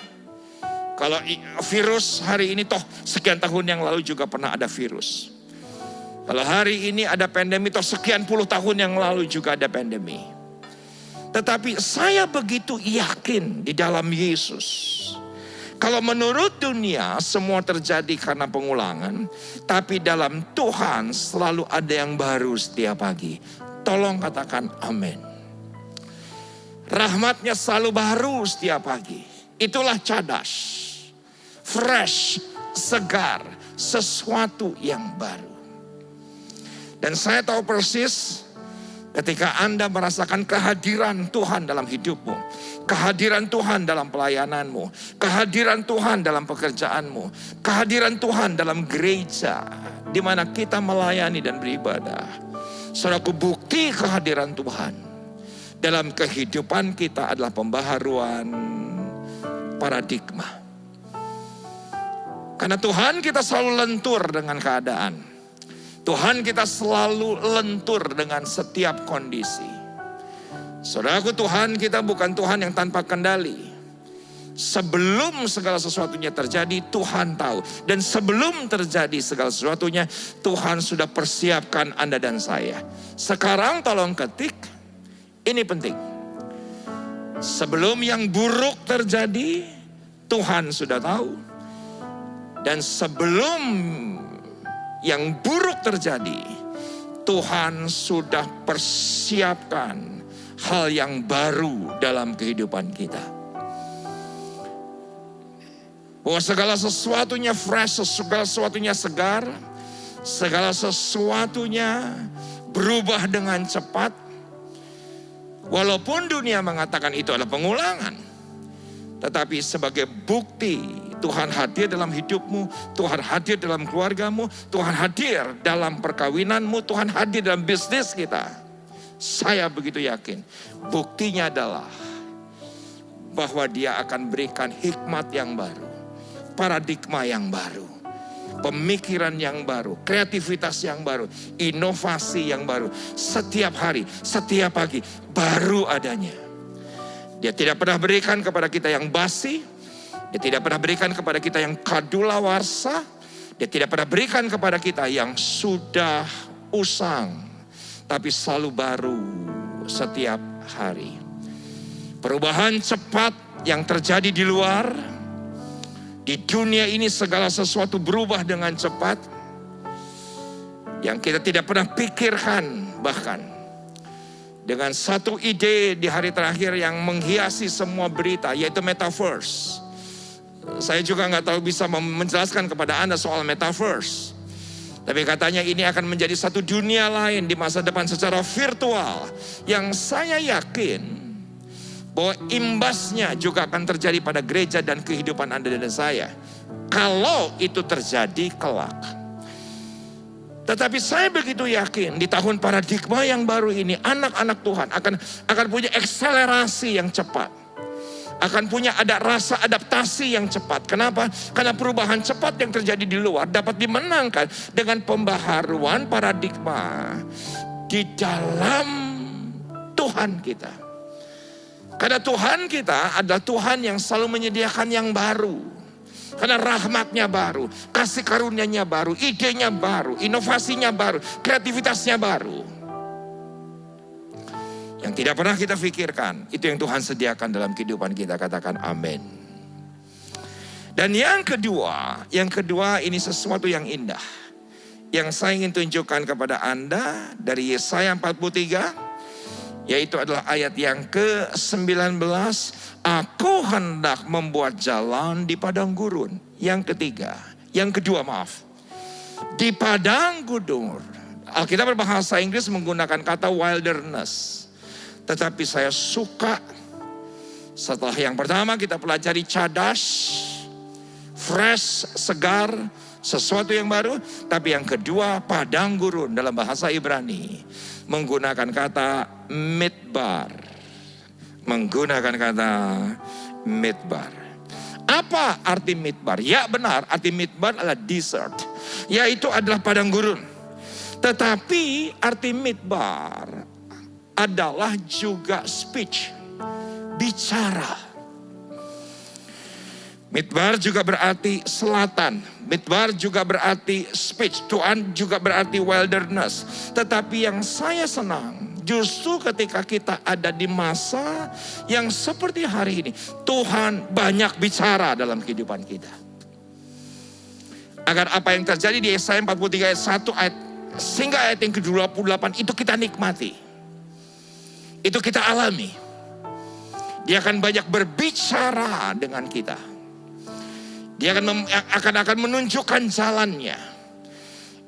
Kalau virus hari ini toh sekian tahun yang lalu juga pernah ada virus. Kalau hari ini ada pandemi toh sekian puluh tahun yang lalu juga ada pandemi. Tetapi saya begitu yakin di dalam Yesus. Kalau menurut dunia semua terjadi karena pengulangan, tapi dalam Tuhan selalu ada yang baru setiap pagi. Tolong katakan amin. Rahmatnya selalu baru setiap pagi. Itulah cadas, fresh, segar, sesuatu yang baru. Dan saya tahu persis ketika Anda merasakan kehadiran Tuhan dalam hidupmu, kehadiran Tuhan dalam pelayananmu, kehadiran Tuhan dalam pekerjaanmu, kehadiran Tuhan dalam gereja di mana kita melayani dan beribadah. Saudaraku, bukti kehadiran Tuhan dalam kehidupan kita adalah pembaharuan paradigma. Karena Tuhan kita selalu lentur dengan keadaan. Tuhan kita selalu lentur dengan setiap kondisi. Saudaraku, Tuhan kita bukan Tuhan yang tanpa kendali. Sebelum segala sesuatunya terjadi, Tuhan tahu. Dan sebelum terjadi segala sesuatunya, Tuhan sudah persiapkan Anda dan saya. Sekarang tolong ketik, ini penting. Sebelum yang buruk terjadi, Tuhan sudah tahu. Dan sebelum yang buruk terjadi, Tuhan sudah persiapkan hal yang baru dalam kehidupan kita. Bahwa segala sesuatunya fresh, segala sesuatunya segar, segala sesuatunya berubah dengan cepat. Walaupun dunia mengatakan itu adalah pengulangan, tetapi sebagai bukti Tuhan hadir dalam hidupmu, Tuhan hadir dalam keluargamu, Tuhan hadir dalam perkawinanmu, Tuhan hadir dalam bisnis kita. Saya begitu yakin. Buktinya adalah bahwa Dia akan berikan hikmat yang baru, paradigma yang baru, pemikiran yang baru, kreativitas yang baru, inovasi yang baru. Setiap hari, setiap pagi, baru adanya. Dia tidak pernah berikan kepada kita yang basi. Dia tidak pernah berikan kepada kita yang kadaluarsa. Dia tidak pernah berikan kepada kita yang sudah usang. Tapi selalu baru setiap hari. Perubahan cepat yang terjadi di luar. Di dunia ini segala sesuatu berubah dengan cepat. Yang kita tidak pernah pikirkan bahkan. Dengan satu ide di hari terakhir yang menghiasi semua berita, yaitu metaverse. Saya juga nggak tahu bisa menjelaskan kepada Anda soal metaverse. Tapi katanya ini akan menjadi satu dunia lain di masa depan secara virtual. Yang saya yakin bahwa imbasnya juga akan terjadi pada gereja dan kehidupan Anda dan saya. Kalau itu terjadi kelak. Tetapi saya begitu yakin di tahun paradigma yang baru ini, anak-anak Tuhan akan punya akselerasi yang cepat. Akan punya ada rasa adaptasi yang cepat. Kenapa? Karena perubahan cepat yang terjadi di luar dapat dimenangkan dengan pembaharuan paradigma di dalam Tuhan kita. Karena Tuhan kita adalah Tuhan yang selalu menyediakan yang baru. Karena rahmatnya baru, kasih karunia-Nya baru, idenya baru, inovasinya baru, kreativitasnya baru. Yang tidak pernah kita pikirkan, itu yang Tuhan sediakan dalam kehidupan kita. Katakan amin. Dan yang kedua ini sesuatu yang indah. Yang saya ingin tunjukkan kepada Anda dari Yesaya 43. Yaitu adalah ayat yang ke-19. Aku hendak membuat jalan di padang gurun. Yang kedua, Di padang gurun. Alkitab berbahasa Inggris menggunakan kata wilderness. Tetapi saya suka setelah yang pertama kita pelajari cadas, fresh, segar, sesuatu yang baru. Tapi yang kedua padang gurun dalam bahasa Ibrani menggunakan kata midbar. Menggunakan kata midbar. Apa arti midbar? Ya benar, arti midbar adalah desert. Yaitu adalah padang gurun. Tetapi arti midbar adalah juga speech. Bicara. Midbar juga berarti selatan. Midbar juga berarti speech. Tuhan juga berarti wilderness. Tetapi yang saya senang justru ketika kita ada di masa yang seperti hari ini. Tuhan banyak bicara dalam kehidupan kita. Agar apa yang terjadi di Yesaya 43 ayat 1 ayat sehingga ayat yang ke-28 itu kita nikmati. Itu kita alami. Dia akan banyak berbicara dengan kita. Dia akan menunjukkan jalannya.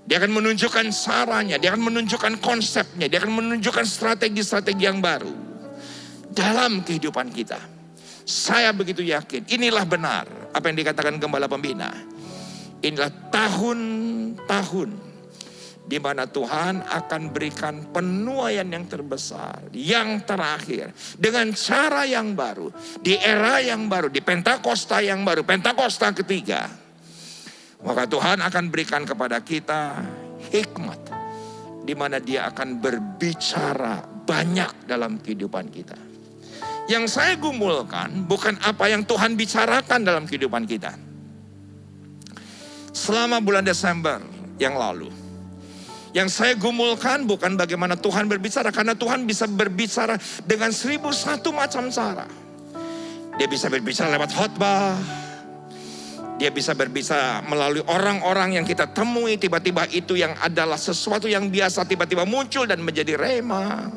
Dia akan menunjukkan caranya. Dia akan menunjukkan konsepnya. Dia akan menunjukkan strategi-strategi yang baru. Dalam kehidupan kita. Saya begitu yakin. Inilah benar apa yang dikatakan Gembala Pembina. Inilah tahun-tahun di mana Tuhan akan berikan penuaian yang terbesar, yang terakhir, dengan cara yang baru, di era yang baru, di Pentakosta yang baru, Pentakosta ketiga. Maka Tuhan akan berikan kepada kita hikmat, di mana Dia akan berbicara banyak dalam kehidupan kita. Yang saya gumulkan bukan apa yang Tuhan bicarakan dalam kehidupan kita. Selama bulan Desember yang lalu, yang saya gumulkan bukan bagaimana Tuhan berbicara. Karena Tuhan bisa berbicara dengan 1001 macam cara. Dia bisa berbicara lewat khotbah. Dia bisa berbicara melalui orang-orang yang kita temui. Tiba-tiba itu yang adalah sesuatu yang biasa biasa muncul dan menjadi rema.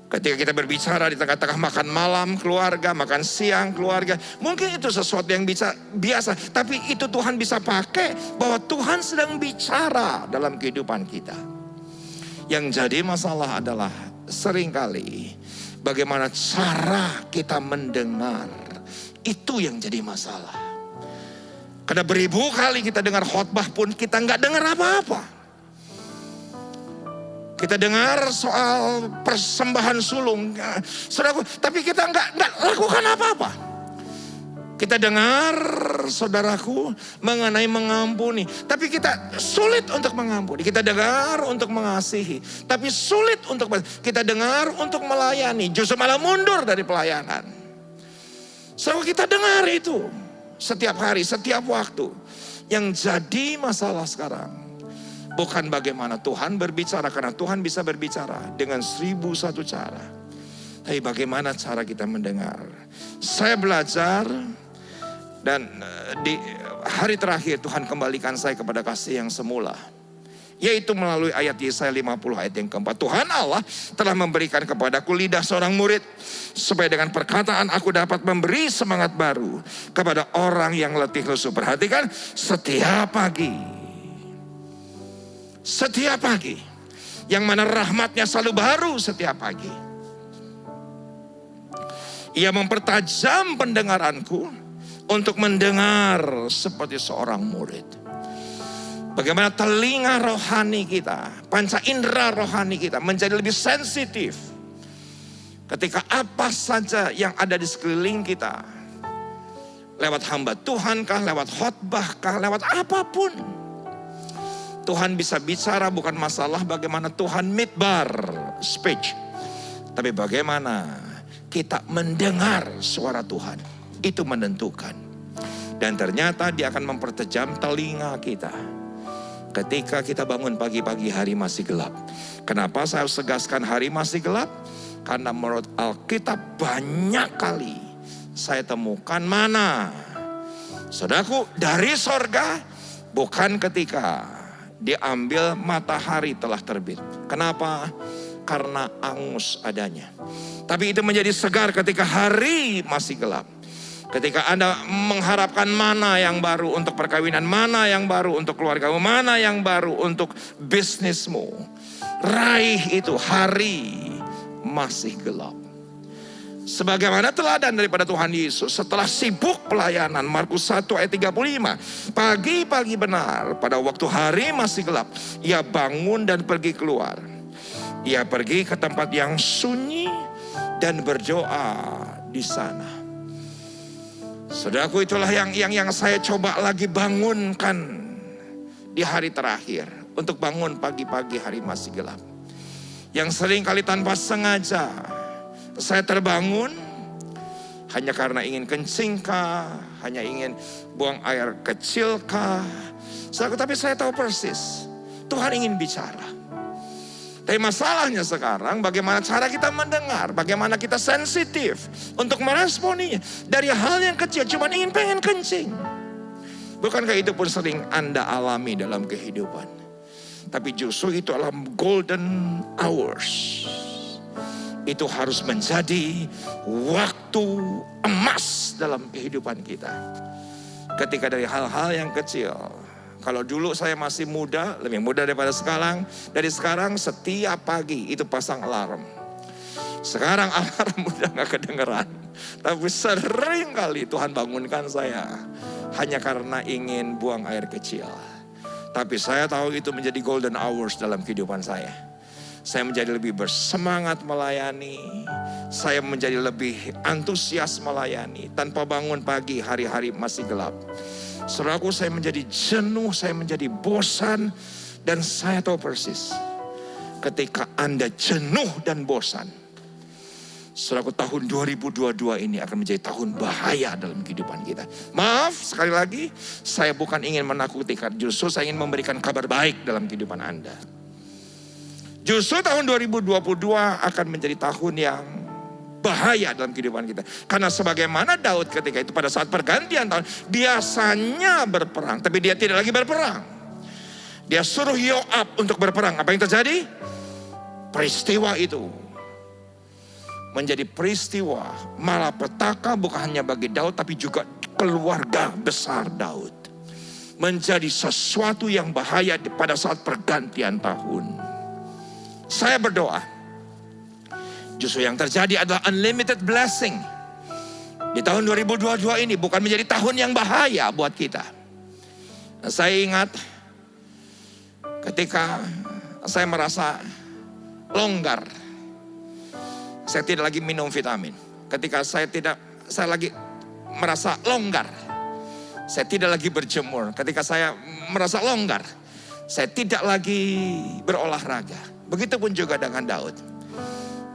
Ketika kita berbicara di tengah-tengah makan malam keluarga, makan siang keluarga. Mungkin itu sesuatu yang biasa. Tapi itu Tuhan bisa pakai bahwa Tuhan sedang bicara dalam kehidupan kita. Yang jadi masalah adalah seringkali bagaimana cara kita mendengar. Itu yang jadi masalah. Karena beribu kali kita dengar khotbah pun kita nggak dengar apa-apa. Kita dengar soal persembahan sulung, saudaraku, tapi kita nggak lakukan apa-apa. Kita dengar, saudaraku, mengenai mengampuni, tapi kita sulit untuk mengampuni. Kita dengar untuk mengasihi, tapi sulit untuk kita dengar untuk melayani, justru malah mundur dari pelayanan. Saudara, kita dengar itu setiap hari, setiap waktu. Yang jadi masalah sekarang bukan bagaimana Tuhan berbicara, karena Tuhan bisa berbicara dengan 1001 cara. Tapi bagaimana cara kita mendengar. Saya belajar dan di hari terakhir Tuhan kembalikan saya kepada kasih yang semula. Yaitu melalui ayat Yesaya 50 ayat yang keempat. Tuhan Allah telah memberikan kepadaku lidah seorang murid. Supaya dengan perkataan aku dapat memberi semangat baru kepada orang yang letih lesu. Perhatikan, setiap pagi. Setiap pagi. Yang mana rahmatnya selalu baru setiap pagi. Ia mempertajam pendengaranku untuk mendengar seperti seorang murid. Bagaimana telinga rohani kita, panca indera rohani kita menjadi lebih sensitif. Ketika apa saja yang ada di sekeliling kita. Lewat hamba Tuhan kah, lewat khotbah kah, lewat apapun. Tuhan bisa bicara, bukan masalah bagaimana Tuhan midbar, speech. Tapi bagaimana kita mendengar suara Tuhan. Itu menentukan. Dan ternyata Dia akan mempertajam telinga kita. Ketika kita bangun pagi-pagi hari masih gelap. Kenapa saya harus tegaskan hari masih gelap? Karena menurut Alkitab banyak kali saya temukan mana. Saudaraku, dari sorga bukan ketika diambil matahari telah terbit. Kenapa? Karena angus adanya. Tapi itu menjadi segar ketika hari masih gelap. Ketika Anda mengharapkan mana yang baru untuk perkawinan, mana yang baru untuk keluargamu, mana yang baru untuk bisnismu, raih itu, hari masih gelap. Sebagaimana teladan daripada Tuhan Yesus setelah sibuk pelayanan, Markus 1 ayat 35. Pagi-pagi benar, pada waktu hari masih gelap, ia bangun dan pergi keluar. Ia pergi ke tempat yang sunyi dan berdoa di sana. Saudaraku, itulah yang saya coba lagi bangunkan di hari terakhir. Untuk bangun pagi-pagi hari masih gelap. Yang sering kali tanpa sengaja saya terbangun hanya karena ingin kencing kah, hanya ingin buang air kecil kah. Tapi saya tahu persis Tuhan ingin bicara. Tapi masalahnya sekarang bagaimana cara kita mendengar, bagaimana kita sensitif untuk meresponinya. Dari hal yang kecil cuma pengen kencing. Bukankah itu pun sering Anda alami dalam kehidupan? Tapi justru itu adalah golden hours. Itu harus menjadi waktu emas dalam kehidupan kita. Ketika dari hal-hal yang kecil. Kalau dulu saya masih muda, lebih muda daripada sekarang. Dari sekarang setiap pagi itu pasang alarm. Sekarang alarm udah gak kedengeran. Tapi sering kali Tuhan bangunkan saya. Hanya karena ingin buang air kecil. Tapi saya tahu itu menjadi golden hours dalam kehidupan saya. Saya menjadi lebih bersemangat melayani. Saya menjadi lebih antusias melayani. Tanpa bangun pagi, hari-hari masih gelap. Saudaraku, saya menjadi jenuh, saya menjadi bosan. Dan saya tahu persis, ketika Anda jenuh dan bosan, saudaraku, tahun 2022 ini akan menjadi tahun bahaya dalam kehidupan kita. Maaf, sekali lagi, saya bukan ingin menakuti, justru saya ingin memberikan kabar baik dalam kehidupan Anda. Justru tahun 2022 akan menjadi tahun yang bahaya dalam kehidupan kita. Karena sebagaimana Daud ketika itu pada saat pergantian tahun, biasanya berperang, tapi dia tidak lagi berperang. Dia suruh Yoab untuk berperang. Apa yang terjadi? Peristiwa itu menjadi peristiwa malapetaka bukan hanya bagi Daud, tapi juga keluarga besar Daud. Menjadi sesuatu yang bahaya pada saat pergantian tahun. Saya berdoa, justru yang terjadi adalah unlimited blessing. Di tahun 2022 ini bukan menjadi tahun yang bahaya buat kita. Saya ingat ketika saya merasa longgar. Saya tidak lagi minum vitamin. Ketika saya lagi merasa longgar. Saya tidak lagi berjemur. Ketika saya merasa longgar, saya tidak lagi berolahraga. Begitupun juga dengan Daud.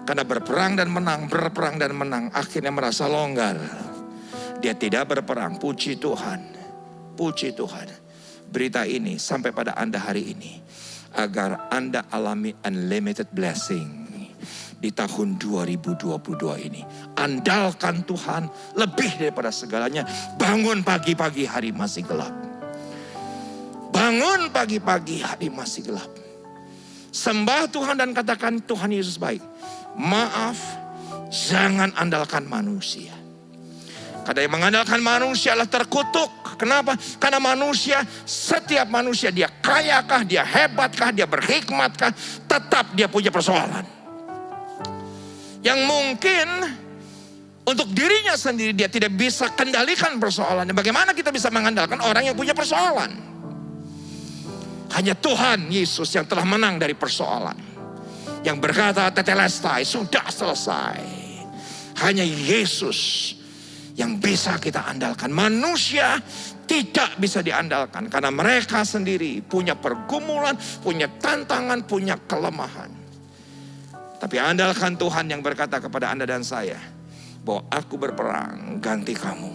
Karena berperang dan menang, akhirnya merasa longgar. Dia tidak berperang, puji Tuhan. Puji Tuhan. Berita ini sampai pada Anda hari ini. Agar Anda alami unlimited blessing di tahun 2022 ini. Andalkan Tuhan lebih daripada segalanya. Bangun pagi-pagi hari masih gelap. Bangun pagi-pagi hari masih gelap. Sembah Tuhan dan katakan, Tuhan Yesus baik. Maaf, jangan andalkan manusia. Karena yang mengandalkan manusia adalah terkutuk. Kenapa? Karena manusia, setiap manusia, dia kayakah, dia hebatkah, dia berhikmatkah, tetap dia punya persoalan. Yang mungkin untuk dirinya sendiri dia tidak bisa kendalikan persoalannya. Bagaimana kita bisa mengandalkan orang yang punya persoalan? Hanya Tuhan Yesus yang telah menang dari persoalan. Yang berkata, tetelestai, sudah selesai. Hanya Yesus yang bisa kita andalkan. Manusia tidak bisa diandalkan. Karena mereka sendiri punya pergumulan, punya tantangan, punya kelemahan. Tapi andalkan Tuhan yang berkata kepada Anda dan saya, bahwa aku berperang, ganti kamu.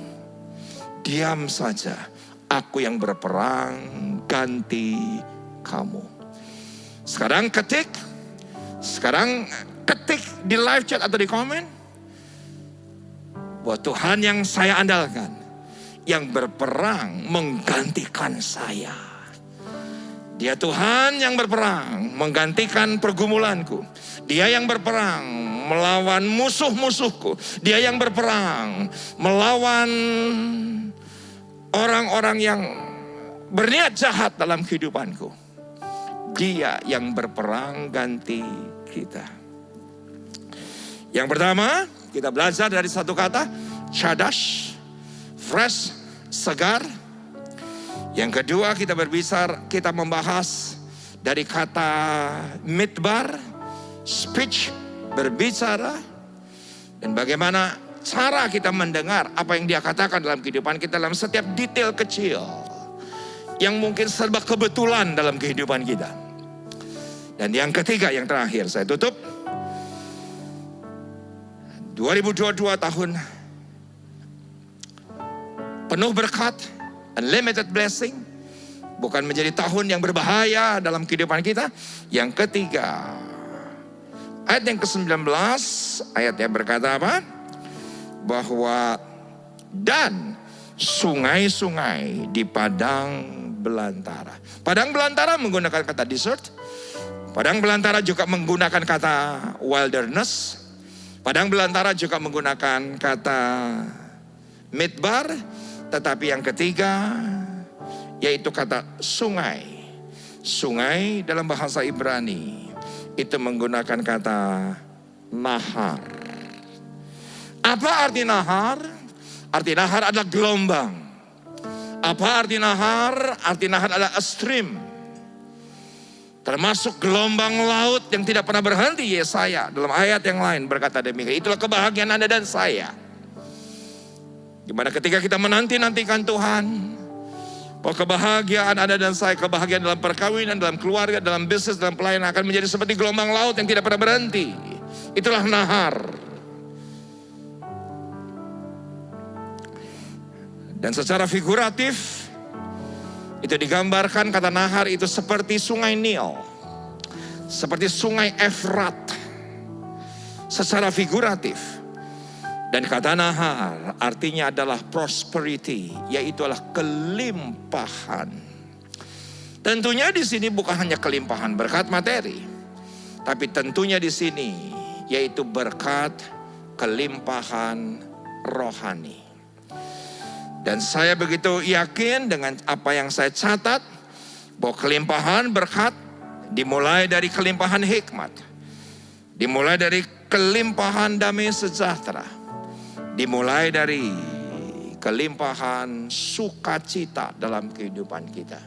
Diam saja. Aku yang berperang, ganti kamu. Sekarang ketik di live chat atau di komen, bahwa Tuhan yang saya andalkan, yang berperang menggantikan saya. Dia Tuhan yang berperang menggantikan pergumulanku. Dia yang berperang melawan musuh-musuhku. Dia yang berperang melawan orang-orang yang berniat jahat dalam kehidupanku. Dia yang berperang ganti kita. Yang pertama, kita belajar dari satu kata, Chadash, fresh, segar. Yang kedua, kita membahas dari kata midbar, speech, berbicara. Dan bagaimana cara kita mendengar apa yang dia katakan dalam kehidupan kita dalam setiap detail kecil yang mungkin serba kebetulan dalam kehidupan kita. Dan yang ketiga, yang terakhir, saya tutup. 2022 tahun penuh berkat, unlimited blessing. Bukan menjadi tahun yang berbahaya dalam kehidupan kita. Yang ketiga, ayat yang ke-19, ayatnya berkata apa? Bahwa dan sungai-sungai di padang belantara. Padang belantara menggunakan kata desert. Padang belantara juga menggunakan kata wilderness. Padang belantara juga menggunakan kata midbar. Tetapi yang ketiga, yaitu kata sungai. Sungai dalam bahasa Ibrani itu menggunakan kata nahar. Apa arti nahar? Arti nahar adalah gelombang. Apa arti nahar? Arti nahar adalah a stream. Termasuk gelombang laut yang tidak pernah berhenti. Yesaya dalam ayat yang lain berkata demikian. Itulah kebahagiaan Anda dan saya. Gimana ketika kita menanti-nantikan Tuhan. Bahwa kebahagiaan Anda dan saya, kebahagiaan dalam perkawinan, dalam keluarga, dalam bisnis, dalam pelayanan akan menjadi seperti gelombang laut yang tidak pernah berhenti. Itulah nahar. Dan secara figuratif, itu digambarkan kata nahar itu seperti sungai Nil. Seperti sungai Efrat. Secara figuratif. Dan kata nahar artinya adalah prosperity, yaitu adalah kelimpahan. Tentunya di sini bukan hanya kelimpahan berkat materi, tapi tentunya di sini yaitu berkat kelimpahan rohani. Dan saya begitu yakin dengan apa yang saya catat, bahwa kelimpahan berkat dimulai dari kelimpahan hikmat, dimulai dari kelimpahan damai sejahtera, dimulai dari kelimpahan sukacita dalam kehidupan kita.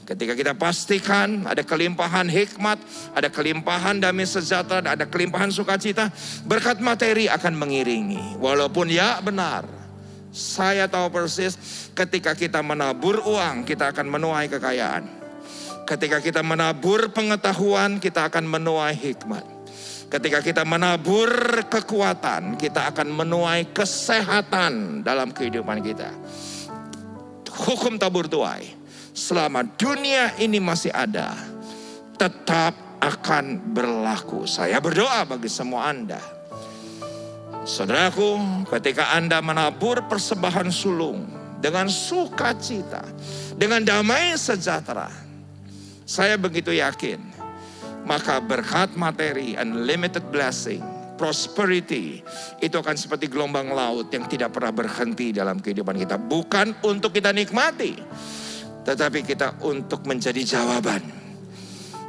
Ketika kita pastikan ada kelimpahan hikmat, ada kelimpahan damai sejahtera, ada kelimpahan sukacita, berkat materi akan mengiringi. Walaupun ya benar, saya tahu persis ketika kita menabur uang, kita akan menuai kekayaan. Ketika kita menabur pengetahuan, kita akan menuai hikmat. Ketika kita menabur kekuatan, kita akan menuai kesehatan dalam kehidupan kita. Hukum tabur tuai, selama dunia ini masih ada, tetap akan berlaku. Saya berdoa bagi semua Anda. Saudaraku, ketika Anda menabur persembahan sulung dengan sukacita, dengan damai sejahtera, saya begitu yakin, maka berkat materi, unlimited blessing, prosperity, itu akan seperti gelombang laut yang tidak pernah berhenti dalam kehidupan kita. Bukan untuk kita nikmati, tetapi kita untuk menjadi jawaban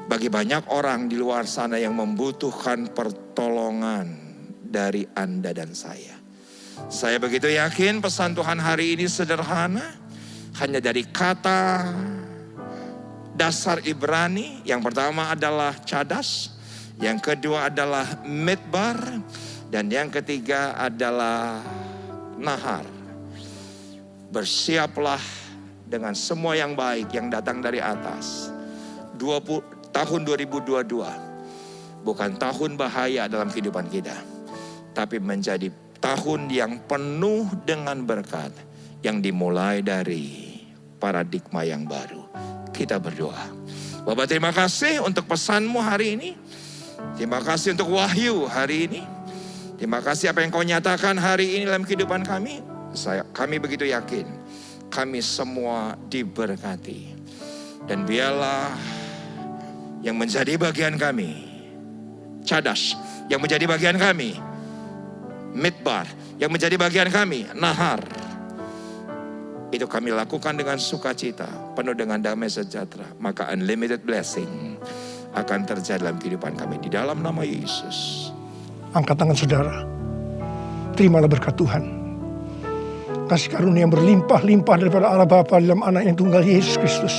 bagi banyak orang di luar sana yang membutuhkan pertolongan dari Anda dan saya. Saya begitu yakin pesan Tuhan hari ini sederhana, hanya dari kata dasar Ibrani. Yang pertama adalah Chadash, yang kedua adalah midbar, dan yang ketiga adalah nahar. Bersiaplah dengan semua yang baik yang datang dari atas. Tahun 2022 bukan tahun bahaya dalam kehidupan kita, tapi menjadi tahun yang penuh dengan berkat yang dimulai dari paradigma yang baru. Kita berdoa. Bapak, terima kasih untuk pesanmu hari ini. Terima kasih untuk wahyu hari ini. Terima kasih apa yang kau nyatakan hari ini dalam kehidupan kami. Kami begitu yakin, kami semua diberkati. Dan biarlah yang menjadi bagian kami, Cadash yang menjadi bagian kami. Midbar yang menjadi bagian kami. Nahar. Itu kami lakukan dengan sukacita, penuh dengan damai sejahtera. Maka unlimited blessing akan terjadi dalam kehidupan kami. Di dalam nama Yesus. Angkat tangan saudara. Terimalah berkat Tuhan. Kasih karunia yang berlimpah-limpah daripada Allah Bapa dalam anak yang tunggal Yesus Kristus.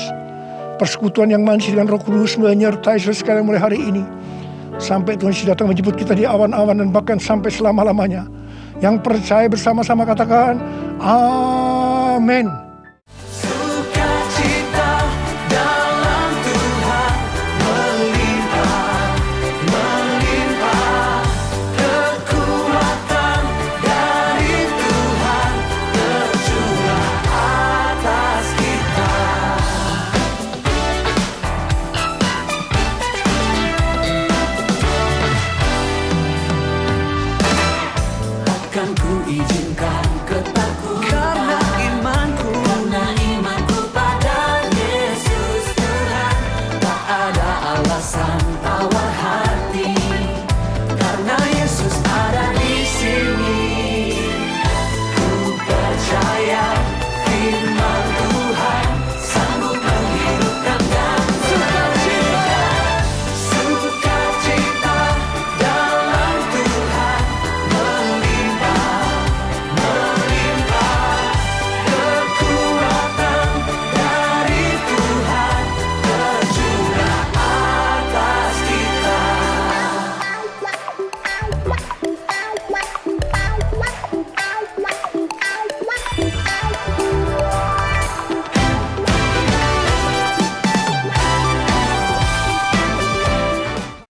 Persekutuan yang manis dengan Roh Kudus menyertai saudara sekalian mulai hari ini. Sampai Tuhan Yesus datang menjemput kita di awan-awan dan bahkan sampai selama-lamanya. Yang percaya bersama-sama katakan, amin. Sukacita dalam Tuhan melimpah, melimpah. Kekuatan dari Tuhan tercurah atas kita. Akan ku izinkan